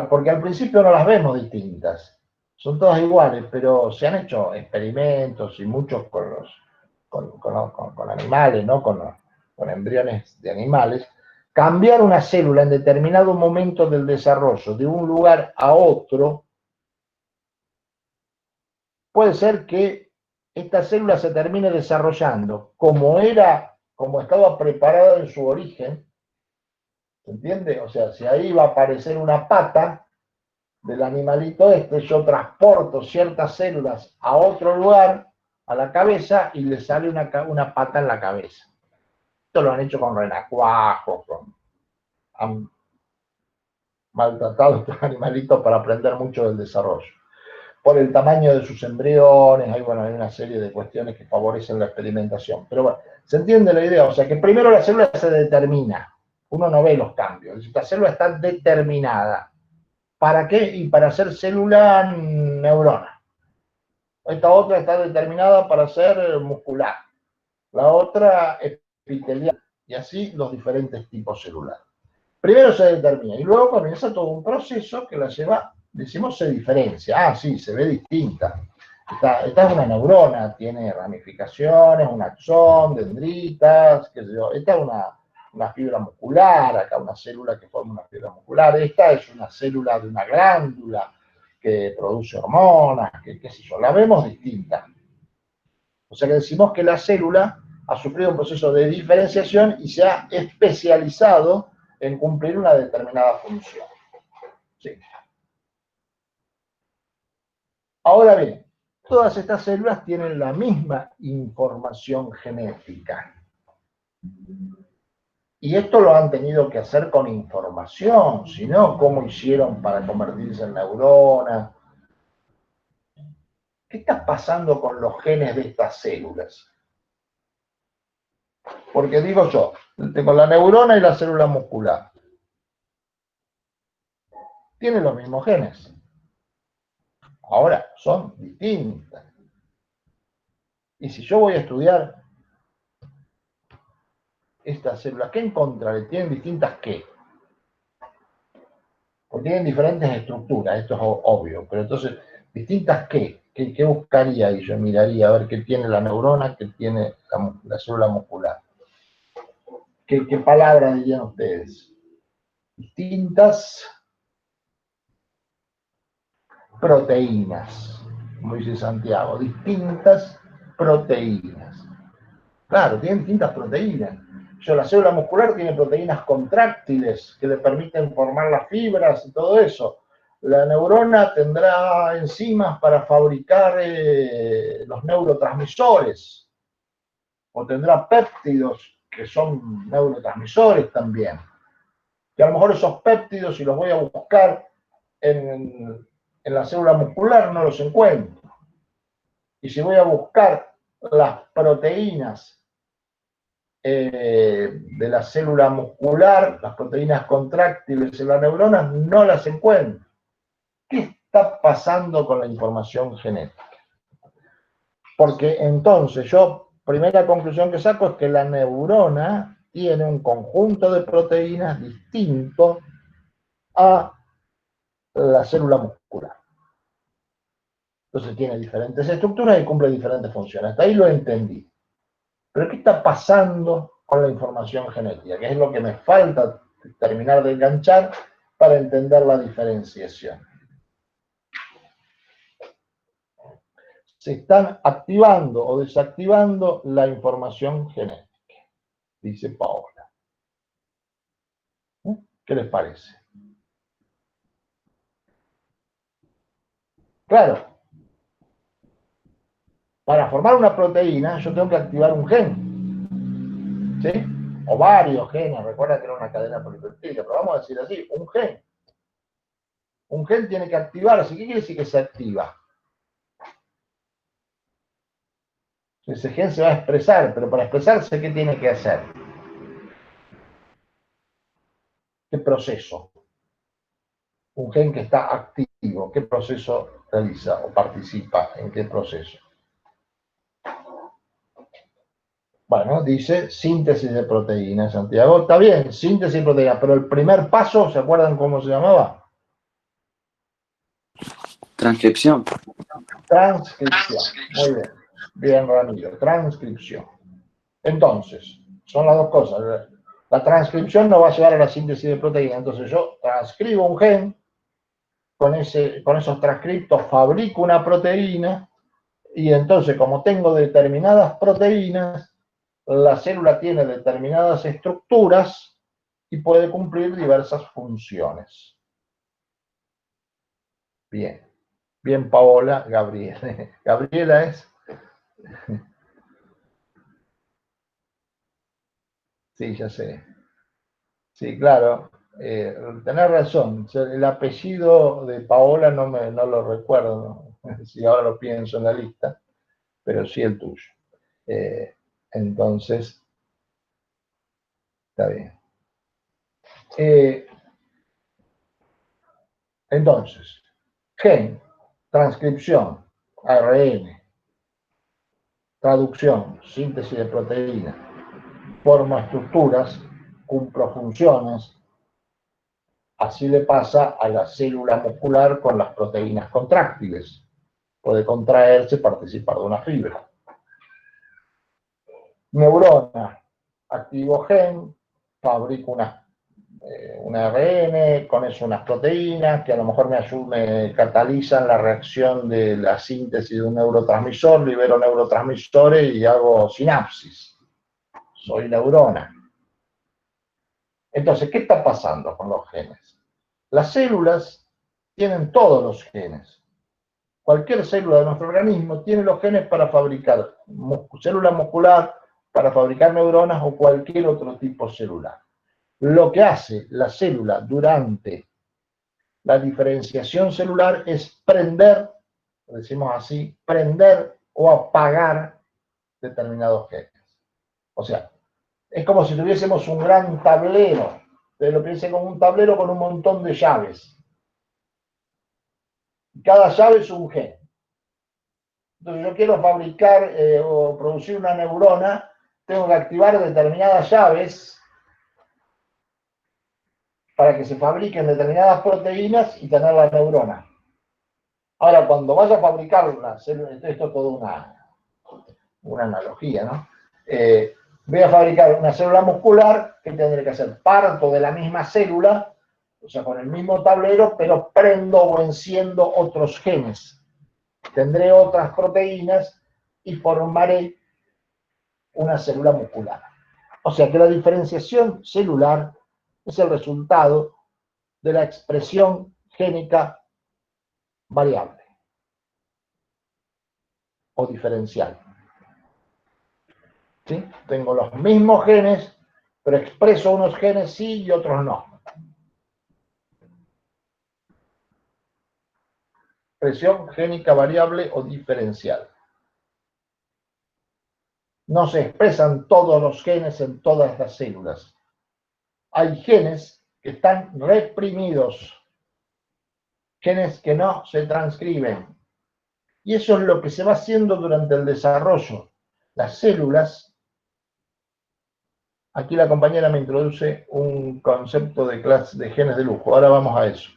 porque al principio no las vemos distintas, son todas iguales, pero se han hecho experimentos y muchos con animales, ¿no? Con embriones de animales. Cambiar una célula en determinado momento del desarrollo de un lugar a otro, puede ser que esta célula se termine desarrollando como estaba preparada en su origen. ¿Se entiende? O sea, si ahí va a aparecer una pata del animalito yo transporto ciertas células a otro lugar, a la cabeza, y le sale una pata en la cabeza. Esto lo han hecho con renacuajos, han maltratado a estos animalitos para aprender mucho del desarrollo. Por el tamaño de sus embriones, hay una serie de cuestiones que favorecen la experimentación. Pero bueno, ¿se entiende la idea? O sea que primero la célula se determina. Uno no ve los cambios. La célula está determinada. ¿Para qué? Y para ser célula neurona. Esta otra está determinada para ser muscular. La otra epitelial. Y así los diferentes tipos celulares. Primero se determina y luego comienza todo un proceso que la lleva, decimos, se diferencia. Ah, sí, se ve distinta. Esta es una neurona, tiene ramificaciones, un axón, dendritas, qué sé yo. Esta es una fibra muscular, acá una célula que forma una fibra muscular. Esta es una célula de una glándula que produce hormonas, qué sé yo. La vemos distinta. O sea que decimos que la célula ha sufrido un proceso de diferenciación y se ha especializado en cumplir una determinada función. Sí. Ahora bien, todas estas células tienen la misma información genética. Y esto lo han tenido que hacer con información, si no, ¿cómo hicieron para convertirse en neuronas? ¿Qué está pasando con los genes de estas células? Porque digo yo, tengo la neurona y la célula muscular. Tienen los mismos genes. Ahora, son distintas. Y si yo voy a estudiar estas células, ¿qué encontraré? ¿Tienen distintas qué? Porque tienen diferentes estructuras, esto es obvio, pero entonces, ¿distintas qué? ¿Qué buscaría? Y yo miraría a ver qué tiene la neurona, qué tiene la célula muscular. ¿Qué palabras dirían ustedes? Distintas proteínas, como dice Santiago, distintas proteínas. Claro, tienen distintas proteínas. La célula muscular tiene proteínas contráctiles que le permiten formar las fibras y todo eso. La neurona tendrá enzimas para fabricar los neurotransmisores, o tendrá péptidos que son neurotransmisores también. Que a lo mejor esos péptidos, si los voy a buscar en la célula muscular, no los encuentro. Y si voy a buscar las proteínas de la célula muscular, las proteínas contráctiles en las neuronas, no las encuentro. ¿Qué está pasando con la información genética? Porque entonces primera conclusión que saco es que la neurona tiene un conjunto de proteínas distinto a la célula muscular. Entonces tiene diferentes estructuras y cumple diferentes funciones. Hasta ahí lo entendí. Pero ¿qué está pasando con la información genética? Que es lo que me falta terminar de enganchar para entender la diferenciación. Se están activando o desactivando la información genética, dice Paola. ¿Qué les parece? Claro, para formar una proteína yo tengo que activar un gen, ¿sí? O varios genes, recuerda que era una cadena polipeptídica, pero vamos a decir así, un gen. Un gen tiene que activarse. ¿Qué quiere decir que se activa? Ese gen se va a expresar, pero para expresarse, ¿qué tiene que hacer? ¿Qué proceso? Un gen que está activo, ¿qué proceso realiza o participa en qué proceso? Bueno, dice síntesis de proteínas, Santiago. Está bien, síntesis de proteínas, pero el primer paso, ¿se acuerdan cómo se llamaba? Transcripción. Transcripción. Muy bien. Bien, Ramiro. Transcripción. Entonces, son las dos cosas. La transcripción no va a llevar a la síntesis de proteínas. Entonces yo transcribo un gen, con esos transcriptos fabrico una proteína, y entonces como tengo determinadas proteínas, la célula tiene determinadas estructuras y puede cumplir diversas funciones. Bien. Bien, Paola, Gabriela. Gabriela es... Sí, ya sé. Sí, claro. Tenés razón. El apellido de Paola no lo recuerdo, ¿no? Si ahora lo pienso en la lista, pero sí el tuyo. Entonces, está bien. Entonces, gen, transcripción, ARN, traducción, síntesis de proteína, formo estructuras, cumplo funciones. Así le pasa a la célula muscular con las proteínas contráctiles. Puede contraerse, participar de una fibra. Neurona, activo gen, fabrico un ARN, con eso unas proteínas que a lo mejor me catalizan la reacción de la síntesis de un neurotransmisor, libero neurotransmisores y hago sinapsis. Soy neurona. Entonces, ¿qué está pasando con los genes? Las células tienen todos los genes. Cualquier célula de nuestro organismo tiene los genes para fabricar célula muscular, para fabricar neuronas o cualquier otro tipo celular. Lo que hace la célula durante la diferenciación celular es prender, lo decimos así, prender o apagar determinados genes. O sea, es como si tuviésemos un gran tablero. Ustedes lo piensen como un tablero con un montón de llaves. Cada llave es un gen. Entonces yo quiero fabricar o producir una neurona, tengo que activar determinadas llaves para que se fabriquen determinadas proteínas y tener la neurona. Ahora, cuando vaya a fabricar una célula, esto es toda una analogía, ¿no? Voy a fabricar una célula muscular, ¿qué tendré que hacer? Parto de la misma célula, o sea, con el mismo tablero, pero prendo o enciendo otros genes. Tendré otras proteínas y formaré una célula muscular. O sea que la diferenciación celular es el resultado de la expresión génica variable o diferencial. ¿Sí? Tengo los mismos genes, pero expreso unos genes sí y otros no. Expresión génica variable o diferencial. No se expresan todos los genes en todas las células. Hay genes que están reprimidos, genes que no se transcriben. Y eso es lo que se va haciendo durante el desarrollo. Las células, aquí la compañera me introduce un concepto de clase de genes de lujo. Ahora vamos a eso.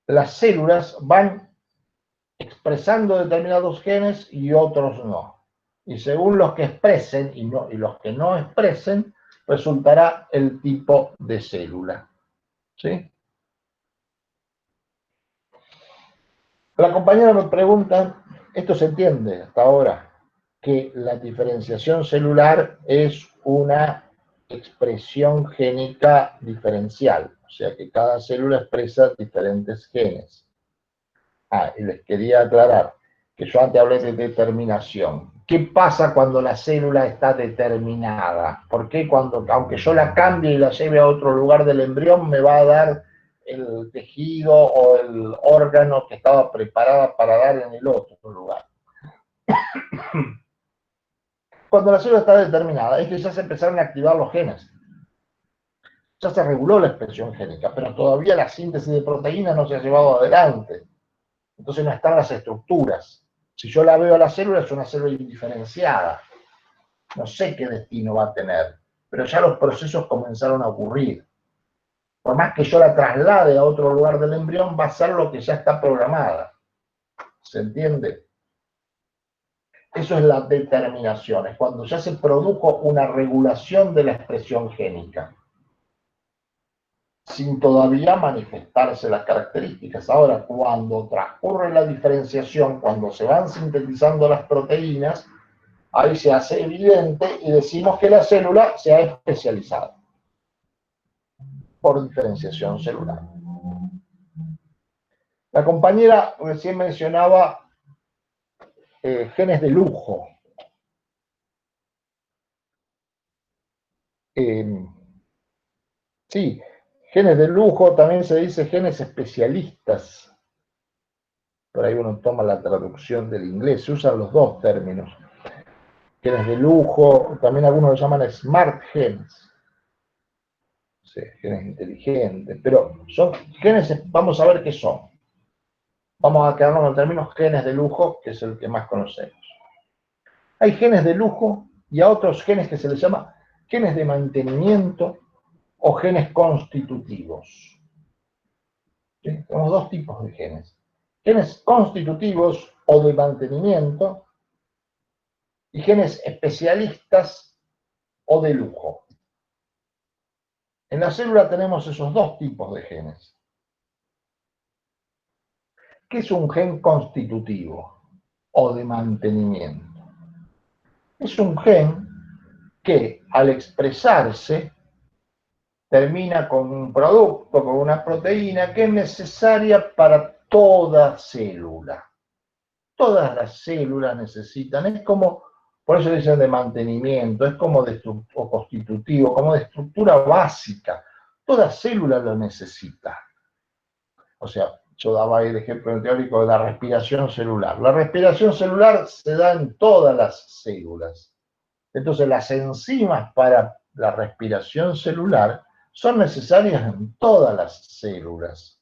Las células van expresando determinados genes y otros no. Y según los que expresen y los que no expresen, resultará el tipo de célula. ¿Sí? La compañera me pregunta, ¿esto se entiende hasta ahora? Que la diferenciación celular es una expresión génica diferencial, o sea que cada célula expresa diferentes genes. Y les quería aclarar que yo antes hablé de determinación. ¿Qué pasa cuando la célula está determinada? ¿Por qué cuando, aunque yo la cambie y la lleve a otro lugar del embrión, me va a dar el tejido o el órgano que estaba preparada para dar en el otro lugar? Cuando la célula está determinada, es que ya se empezaron a activar los genes. Ya se reguló la expresión génica, pero todavía la síntesis de proteínas no se ha llevado adelante. Entonces no están las estructuras. Si yo la veo a la célula, es una célula indiferenciada. No sé qué destino va a tener, pero ya los procesos comenzaron a ocurrir. Por más que yo la traslade a otro lugar del embrión, va a ser lo que ya está programada. ¿Se entiende? Eso es la determinación, es cuando ya se produjo una regulación de la expresión génica, sin todavía manifestarse las características. Ahora, cuando transcurre la diferenciación, cuando se van sintetizando las proteínas, ahí se hace evidente y decimos que la célula se ha especializado por diferenciación celular. La compañera recién mencionaba genes de lujo. Sí, genes de lujo, también se dice genes especialistas. Por ahí uno toma la traducción del inglés, se usan los dos términos. Genes de lujo, también algunos lo llaman smart genes. Sí, genes inteligentes, pero son genes, vamos a ver qué son. Vamos a quedarnos con el término genes de lujo, que es el que más conocemos. Hay genes de lujo y a otros genes que se les llama genes de mantenimiento o genes constitutivos. ¿Sí? Tenemos dos tipos de genes. Genes constitutivos o de mantenimiento y genes especialistas o de lujo. En la célula tenemos esos dos tipos de genes. ¿Qué es un gen constitutivo o de mantenimiento? Es un gen que al expresarse termina con un producto, con una proteína que es necesaria para toda célula. Todas las células necesitan, es como, por eso dicen de mantenimiento, es como de o constitutivo, como de estructura básica. Toda célula lo necesita. O sea, yo daba ahí el ejemplo teórico de la respiración celular. La respiración celular se da en todas las células. Entonces, las enzimas para la respiración celular son necesarias en todas las células.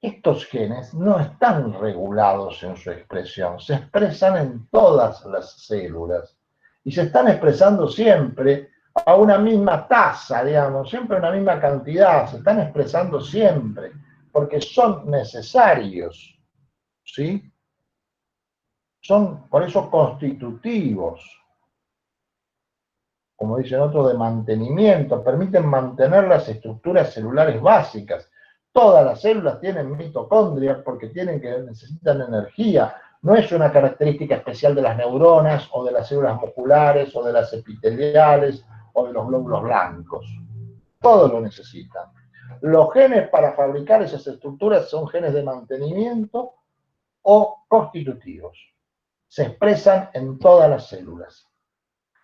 Estos genes no están regulados en su expresión, se expresan en todas las células y se están expresando siempre a una misma tasa, digamos, siempre una misma cantidad, se están expresando siempre, porque son necesarios, ¿sí? Son, por eso, constitutivos, como dicen otros, de mantenimiento, permiten mantener las estructuras celulares básicas. Todas las células tienen mitocondrias porque necesitan energía. No es una característica especial de las neuronas o de las células musculares o de las epiteliales o de los glóbulos blancos. Todos lo necesitan. Los genes para fabricar esas estructuras son genes de mantenimiento o constitutivos. Se expresan en todas las células.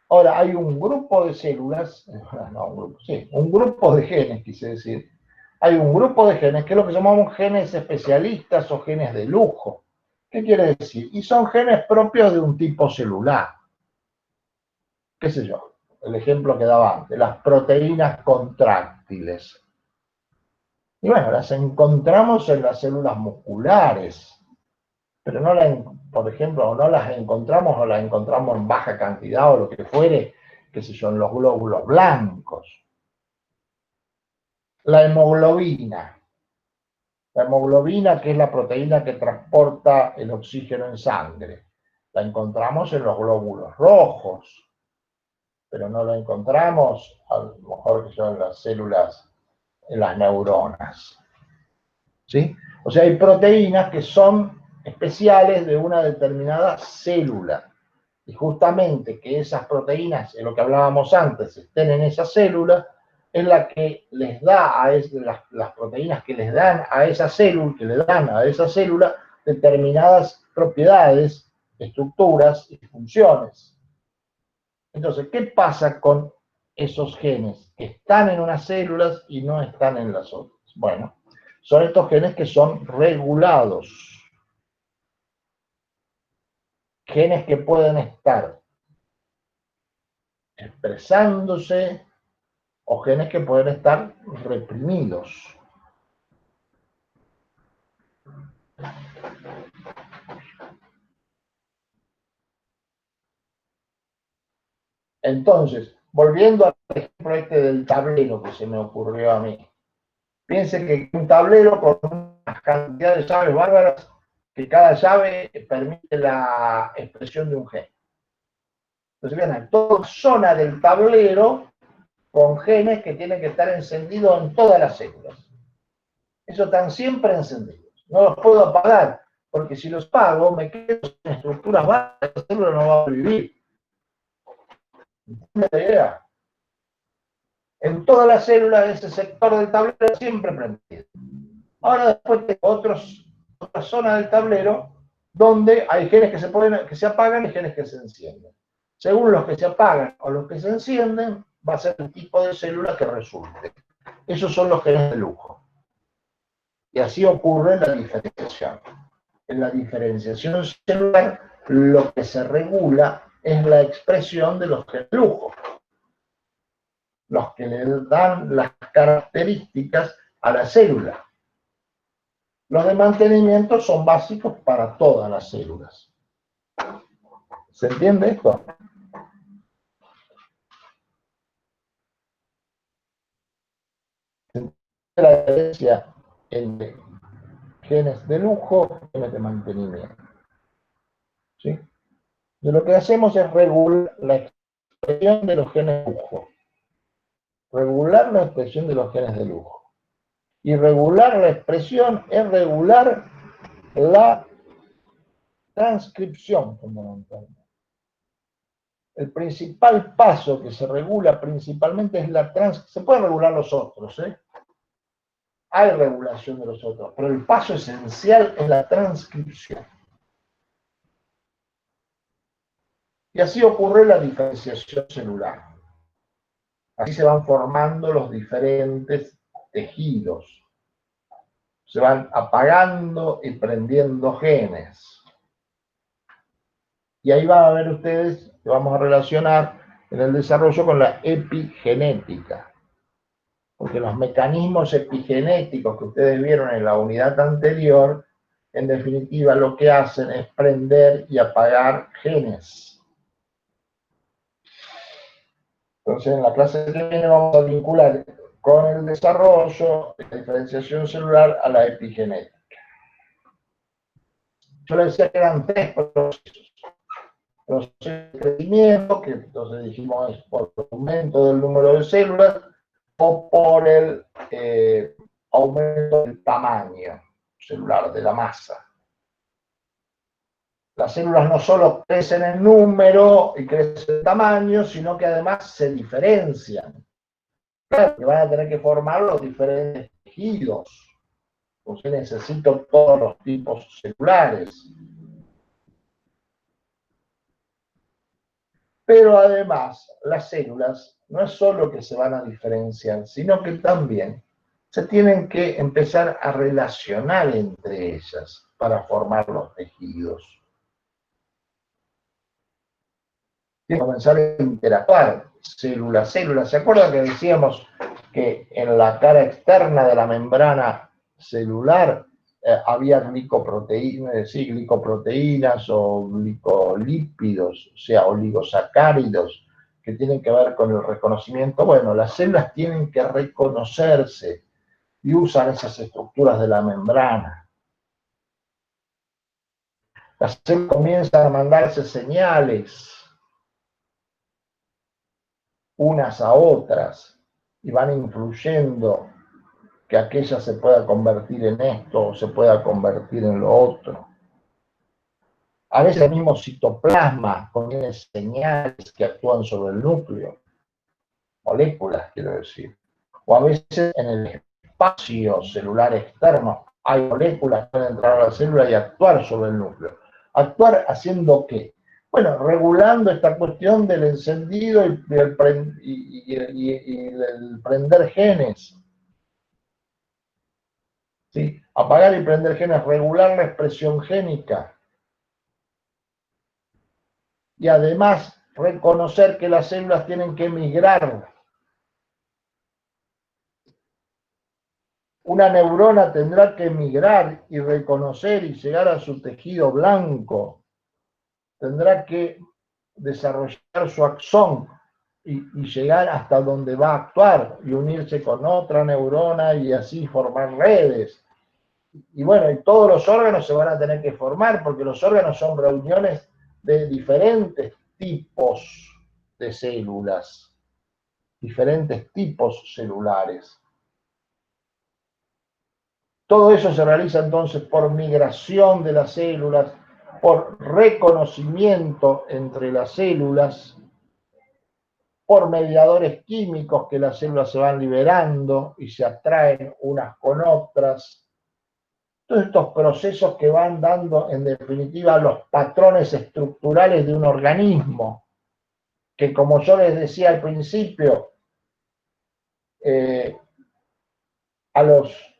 Ahora, hay un grupo de células, un grupo de genes, quise decir. Hay un grupo de genes que es lo que llamamos genes especialistas o genes de lujo. ¿Qué quiere decir? Y son genes propios de un tipo celular. ¿Qué sé yo? El ejemplo que daba antes, las proteínas contráctiles. Y bueno, las encontramos en las células musculares, pero por ejemplo, no las encontramos o las encontramos en baja cantidad o lo que fuere, qué sé yo, en los glóbulos blancos. La hemoglobina, que es la proteína que transporta el oxígeno en sangre, la encontramos en los glóbulos rojos, pero no la encontramos, a lo mejor que son en las células, en las neuronas. ¿Sí? O sea, hay proteínas que son especiales de una determinada célula. Y justamente que esas proteínas, en lo que hablábamos antes, estén en esa célula, es la que les da las proteínas que les dan a esa célula, determinadas propiedades, estructuras y funciones. Entonces, ¿qué pasa con esos genes que están en unas células y no están en las otras? Bueno, son estos genes que son regulados. Genes que pueden estar expresándose o genes que pueden estar reprimidos. Entonces, volviendo al ejemplo este del tablero que se me ocurrió a mí. Piense que un tablero con una cantidad de llaves bárbaras, que cada llave permite la expresión de un gen. Entonces, vean, toda zona del tablero con genes que tienen que estar encendidos en todas las células. Eso están siempre encendidos. No los puedo apagar, porque si los apago, me quedo en estructuras básicas, la célula no va a vivir. ¿Entiendes la idea? En todas las células, ese sector del tablero siempre prendido. Ahora después tengo otra zona del tablero donde hay genes que se apagan y genes que se encienden. Según los que se apagan o los que se encienden, va a ser el tipo de célula que resulte. Esos son los genes de lujo. Y así ocurre en la diferenciación. En la diferenciación celular, lo que se regula es la expresión de los genes de lujo, los que le dan las características a la célula. Los de mantenimiento son básicos para todas las células. ¿Se entiende esto? ¿Se entiende la diferencia entre genes de lujo y genes de mantenimiento? ¿Sí? Y lo que hacemos es regular la expresión de los genes de lujo. Regular la expresión de los genes de lujo. Y regular la expresión es regular la transcripción fundamentalmente. El principal paso que se regula principalmente es la transcripción. Se pueden regular los otros, ¿eh? Hay regulación de los otros, pero el paso esencial es la transcripción. Y así ocurre la diferenciación celular. Así se van formando los diferentes tejidos. Se van apagando y prendiendo genes. Y ahí van a ver ustedes que vamos a relacionar en el desarrollo con la epigenética. Porque los mecanismos epigenéticos que ustedes vieron en la unidad anterior, en definitiva lo que hacen es prender y apagar genes. Entonces, en la clase que viene vamos a vincular con el desarrollo de la diferenciación celular a la epigenética. Yo les decía que eran 3 procesos. Proceso de crecimiento, que entonces dijimos es por el aumento del número de células o por el aumento del tamaño celular, de la masa. Las células no solo crecen en número y crecen en tamaño, sino que además se diferencian. Claro, que van a tener que formar los diferentes tejidos. Entonces necesito todos los tipos celulares. Pero además, las células no es solo que se van a diferenciar, sino que también se tienen que empezar a relacionar entre ellas para formar los tejidos. Tienen que comenzar a interactuar célula a célula. ¿Se acuerdan que decíamos que en la cara externa de la membrana celular había glicoproteínas o glicolípidos, o sea, oligosacáridos, que tienen que ver con el reconocimiento? Bueno, las células tienen que reconocerse y usan esas estructuras de la membrana. Las células comienzan a mandarse señales unas a otras y van influyendo que aquella se pueda convertir en esto o se pueda convertir en lo otro. A veces el mismo citoplasma contiene señales que actúan sobre el núcleo, moléculas quiero decir, o a veces en el espacio celular externo hay moléculas que pueden entrar a la célula y actuar sobre el núcleo. ¿Actuar haciendo qué? Bueno, regulando esta cuestión del encendido y del prender genes. ¿Sí? Apagar y prender genes, regular la expresión génica. Y además reconocer que las células tienen que migrar. Una neurona tendrá que migrar y reconocer y llegar a su tejido blanco. Tendrá que desarrollar su axón y llegar hasta donde va a actuar y unirse con otra neurona y así formar redes. Y bueno, y todos los órganos se van a tener que formar porque los órganos son reuniones de diferentes tipos de células, diferentes tipos celulares. Todo eso se realiza entonces por migración de las células, por reconocimiento entre las células, por mediadores químicos que las células se van liberando y se atraen unas con otras. Todos estos procesos que van dando, en definitiva, los patrones estructurales de un organismo, que como yo les decía al principio, a los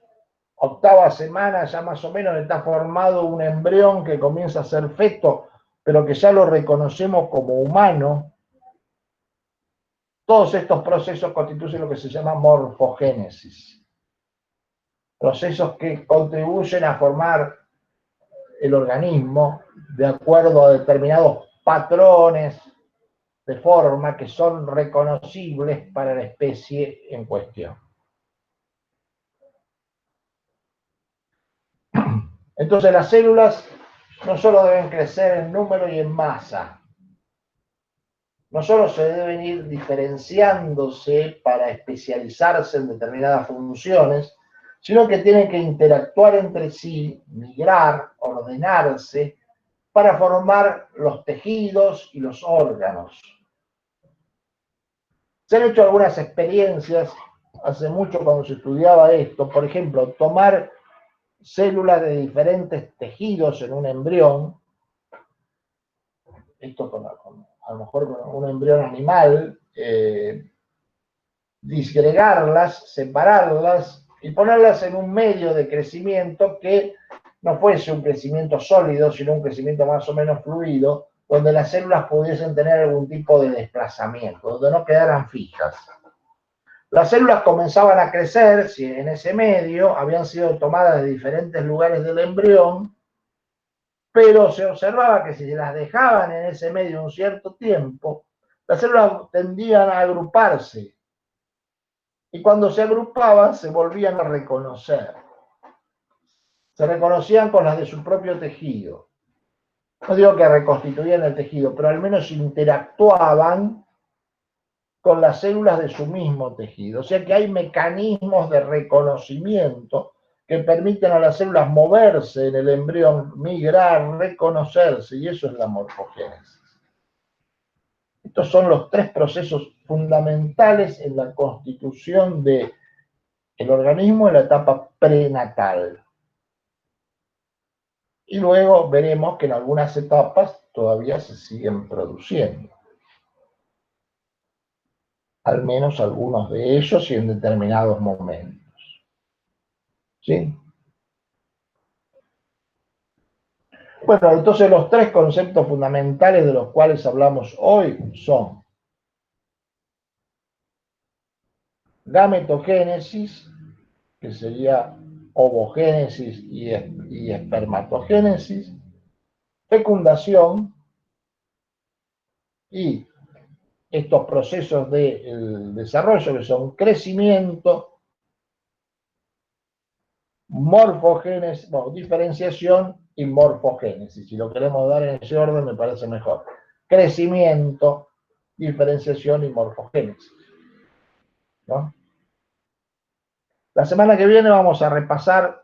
octava semana ya más o menos está formado un embrión que comienza a ser feto, pero que ya lo reconocemos como humano. Todos estos procesos constituyen lo que se llama morfogénesis. Procesos que contribuyen a formar el organismo de acuerdo a determinados patrones de forma que son reconocibles para la especie en cuestión. Entonces las células no solo deben crecer en número y en masa, no solo se deben ir diferenciándose para especializarse en determinadas funciones, sino que tienen que interactuar entre sí, migrar, ordenarse, para formar los tejidos y los órganos. Se han hecho algunas experiencias hace mucho cuando se estudiaba esto, por ejemplo, tomar células de diferentes tejidos en un embrión, esto a lo mejor con un embrión animal, disgregarlas, separarlas y ponerlas en un medio de crecimiento que no fuese un crecimiento sólido, sino un crecimiento más o menos fluido, donde las células pudiesen tener algún tipo de desplazamiento, donde no quedaran fijas. Las células comenzaban a crecer, si en ese medio habían sido tomadas de diferentes lugares del embrión, pero se observaba que si las dejaban en ese medio un cierto tiempo, las células tendían a agruparse. Y cuando se agrupaban, se volvían a reconocer. Se reconocían con las de su propio tejido. No digo que reconstituían el tejido, pero al menos interactuaban con las células de su mismo tejido. O sea que hay mecanismos de reconocimiento que permiten a las células moverse en el embrión, migrar, reconocerse, y eso es la morfogénesis. Estos son los tres procesos fundamentales en la constitución del organismo en la etapa prenatal. Y luego veremos que en algunas etapas todavía se siguen produciendo. Al menos algunos de ellos y en determinados momentos. ¿Sí? Bueno, entonces los tres conceptos fundamentales de los cuales hablamos hoy son gametogénesis, que sería ovogénesis y espermatogénesis, fecundación y estos procesos de desarrollo que son crecimiento, morfogénesis, bueno, diferenciación y morfogénesis. Si lo queremos dar en ese orden me parece mejor. Crecimiento, diferenciación y morfogénesis, ¿no? La semana que viene vamos a repasar,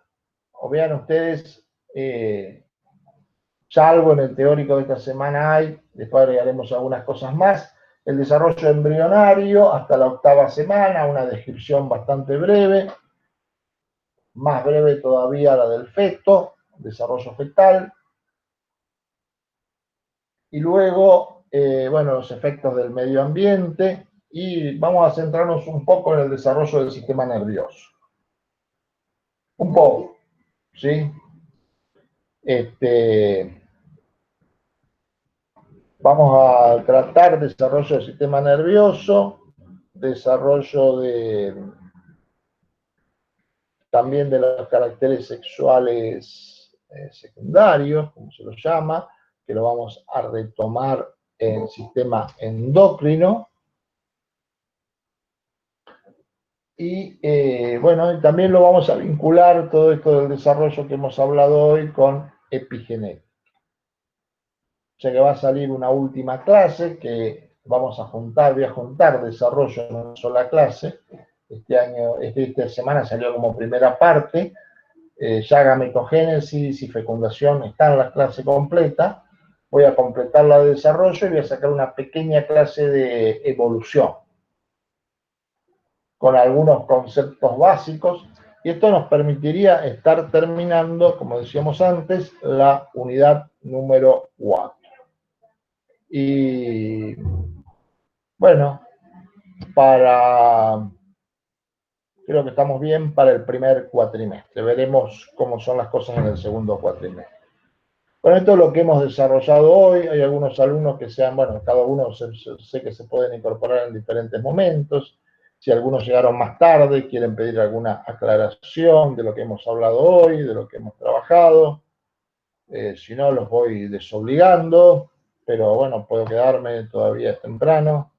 o vean ustedes, ya algo en el teórico de esta semana hay, después agregaremos algunas cosas más, el desarrollo embrionario hasta la 8ª semana, una descripción bastante breve, más breve todavía la del feto, desarrollo fetal, y luego, bueno, los efectos del medio ambiente, y vamos a centrarnos un poco en el desarrollo del sistema nervioso. Un poco, ¿sí? Vamos a tratar desarrollo del sistema nervioso, desarrollo también de los caracteres sexuales secundarios, como se los llama, que lo vamos a retomar en el sistema endocrino. Y bueno, también lo vamos a vincular todo esto del desarrollo que hemos hablado hoy con epigenética. O sea que va a salir una última clase que vamos a juntar, voy a juntar desarrollo en una sola clase. Esta semana salió como primera parte, ya gametogénesis y fecundación están en la clase completa. Voy a completar la de desarrollo y voy a sacar una pequeña clase de evolución con algunos conceptos básicos, y esto nos permitiría estar terminando, como decíamos antes, la unidad número 4. Y bueno, creo que estamos bien para el primer cuatrimestre. Veremos cómo son las cosas en el segundo cuatrimestre. Bueno, esto es lo que hemos desarrollado hoy. Hay algunos alumnos que bueno, cada uno sé que se pueden incorporar en diferentes momentos. Si algunos llegaron más tarde, quieren pedir alguna aclaración de lo que hemos hablado hoy, de lo que hemos trabajado. Si no, los voy desobligando, pero bueno, puedo quedarme, todavía temprano,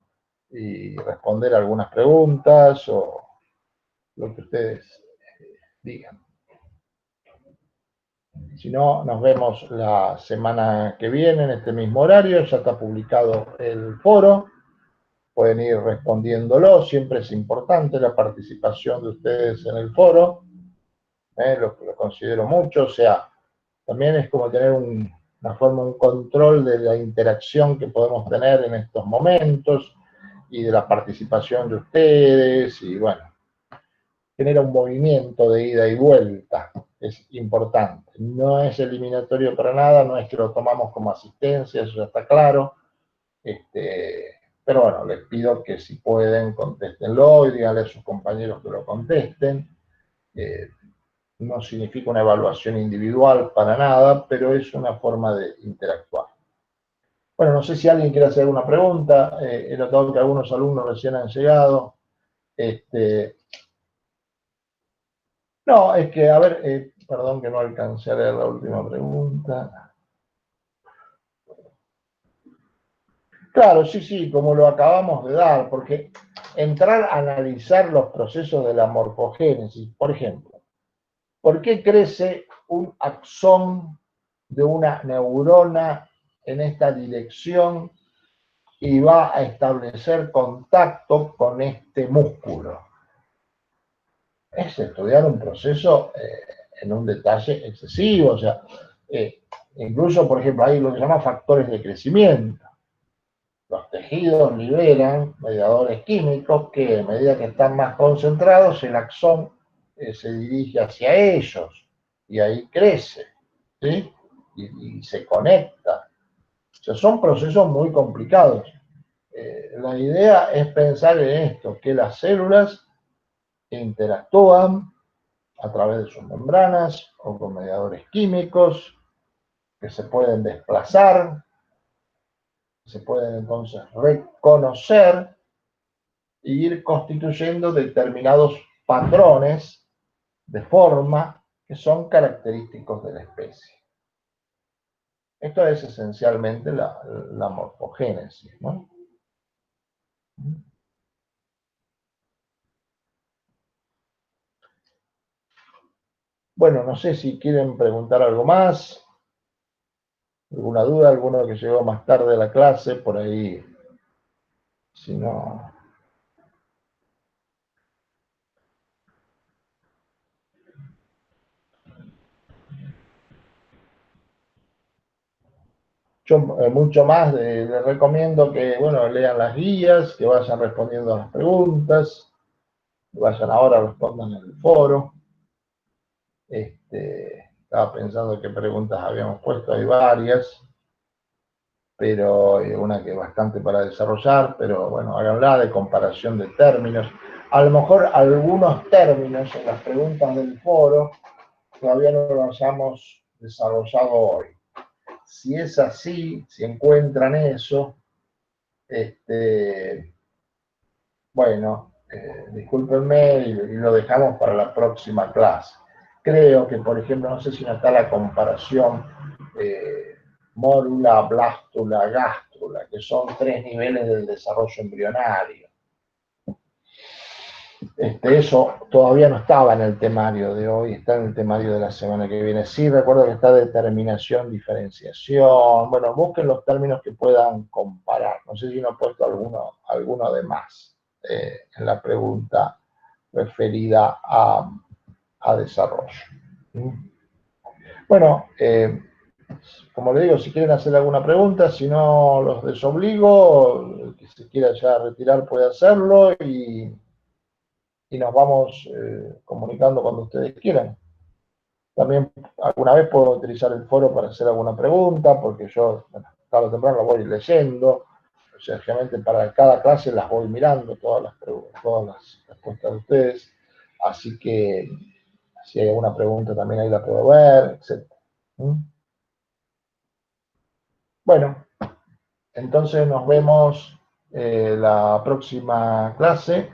y responder algunas preguntas o lo que ustedes digan. Si no, nos vemos la semana que viene en este mismo horario. Ya está publicado el foro. Pueden ir respondiéndolo. Siempre es importante la participación de ustedes en el foro. Lo considero mucho. O sea, también es como tener una forma, un control de la interacción que podemos tener en estos momentos y de la participación de ustedes. Y bueno, genera un movimiento de ida y vuelta. Es importante. No es eliminatorio para nada, no es que lo tomamos como asistencia, eso ya está claro. Pero bueno, les pido que si pueden, contéstenlo y díganle a sus compañeros que lo contesten. No significa una evaluación individual para nada, pero es una forma de interactuar. Bueno, no sé si alguien quiere hacer alguna pregunta. He notado que algunos alumnos recién han llegado. No, es que, a ver, perdón que no alcancé a leer la última pregunta. Claro, sí, sí, como lo acabamos de dar, porque entrar a analizar los procesos de la morfogénesis, por ejemplo, ¿por qué crece un axón de una neurona en esta dirección y va a establecer contacto con este músculo? Es estudiar un proceso en un detalle excesivo, o sea, incluso, por ejemplo, hay lo que se llama factores de crecimiento. Los tejidos liberan mediadores químicos que, a medida que están más concentrados, el axón se dirige hacia ellos y ahí crece, ¿sí? Y se conecta. O sea, son procesos muy complicados. La idea es pensar en esto, que las células interactúan a través de sus membranas o con mediadores químicos que se pueden desplazar, se pueden entonces reconocer e ir constituyendo determinados patrones de forma que son característicos de la especie. Esto es esencialmente la morfogénesis, ¿no? Bueno, no sé si quieren preguntar algo más, alguna duda, alguno que llegó más tarde a la clase, por ahí, si no... Yo mucho más les recomiendo que, bueno, lean las guías, que vayan respondiendo a las preguntas, que vayan ahora, respondan en el foro. Estaba pensando qué preguntas habíamos puesto, hay varias, pero una que es bastante para desarrollar, pero bueno, háganla de comparación de términos. A lo mejor algunos términos en las preguntas del foro todavía no los hayamos desarrollado hoy. Si es así, si encuentran eso, bueno, discúlpenme y lo dejamos para la próxima clase. Creo que, por ejemplo, no sé si no está la comparación mórula, blástula, gástrula, que son 3 niveles del desarrollo embrionario. Eso todavía no estaba en el temario de hoy, está en el temario de la semana que viene. Sí, recuerdo que está determinación, diferenciación. Bueno, busquen los términos que puedan comparar. No sé si no he puesto alguno de más en la pregunta referida a desarrollo. Bueno, como le digo, si quieren hacer alguna pregunta, si no los desobligo, el que se quiera ya retirar puede hacerlo y nos vamos comunicando cuando ustedes quieran. También alguna vez puedo utilizar el foro para hacer alguna pregunta, porque yo, bueno, tarde o temprano lo voy leyendo. O sea, realmente para cada clase las voy mirando, todas las respuestas de ustedes. Así que si hay alguna pregunta también ahí la puedo ver, etc. Bueno, entonces nos vemos la próxima clase.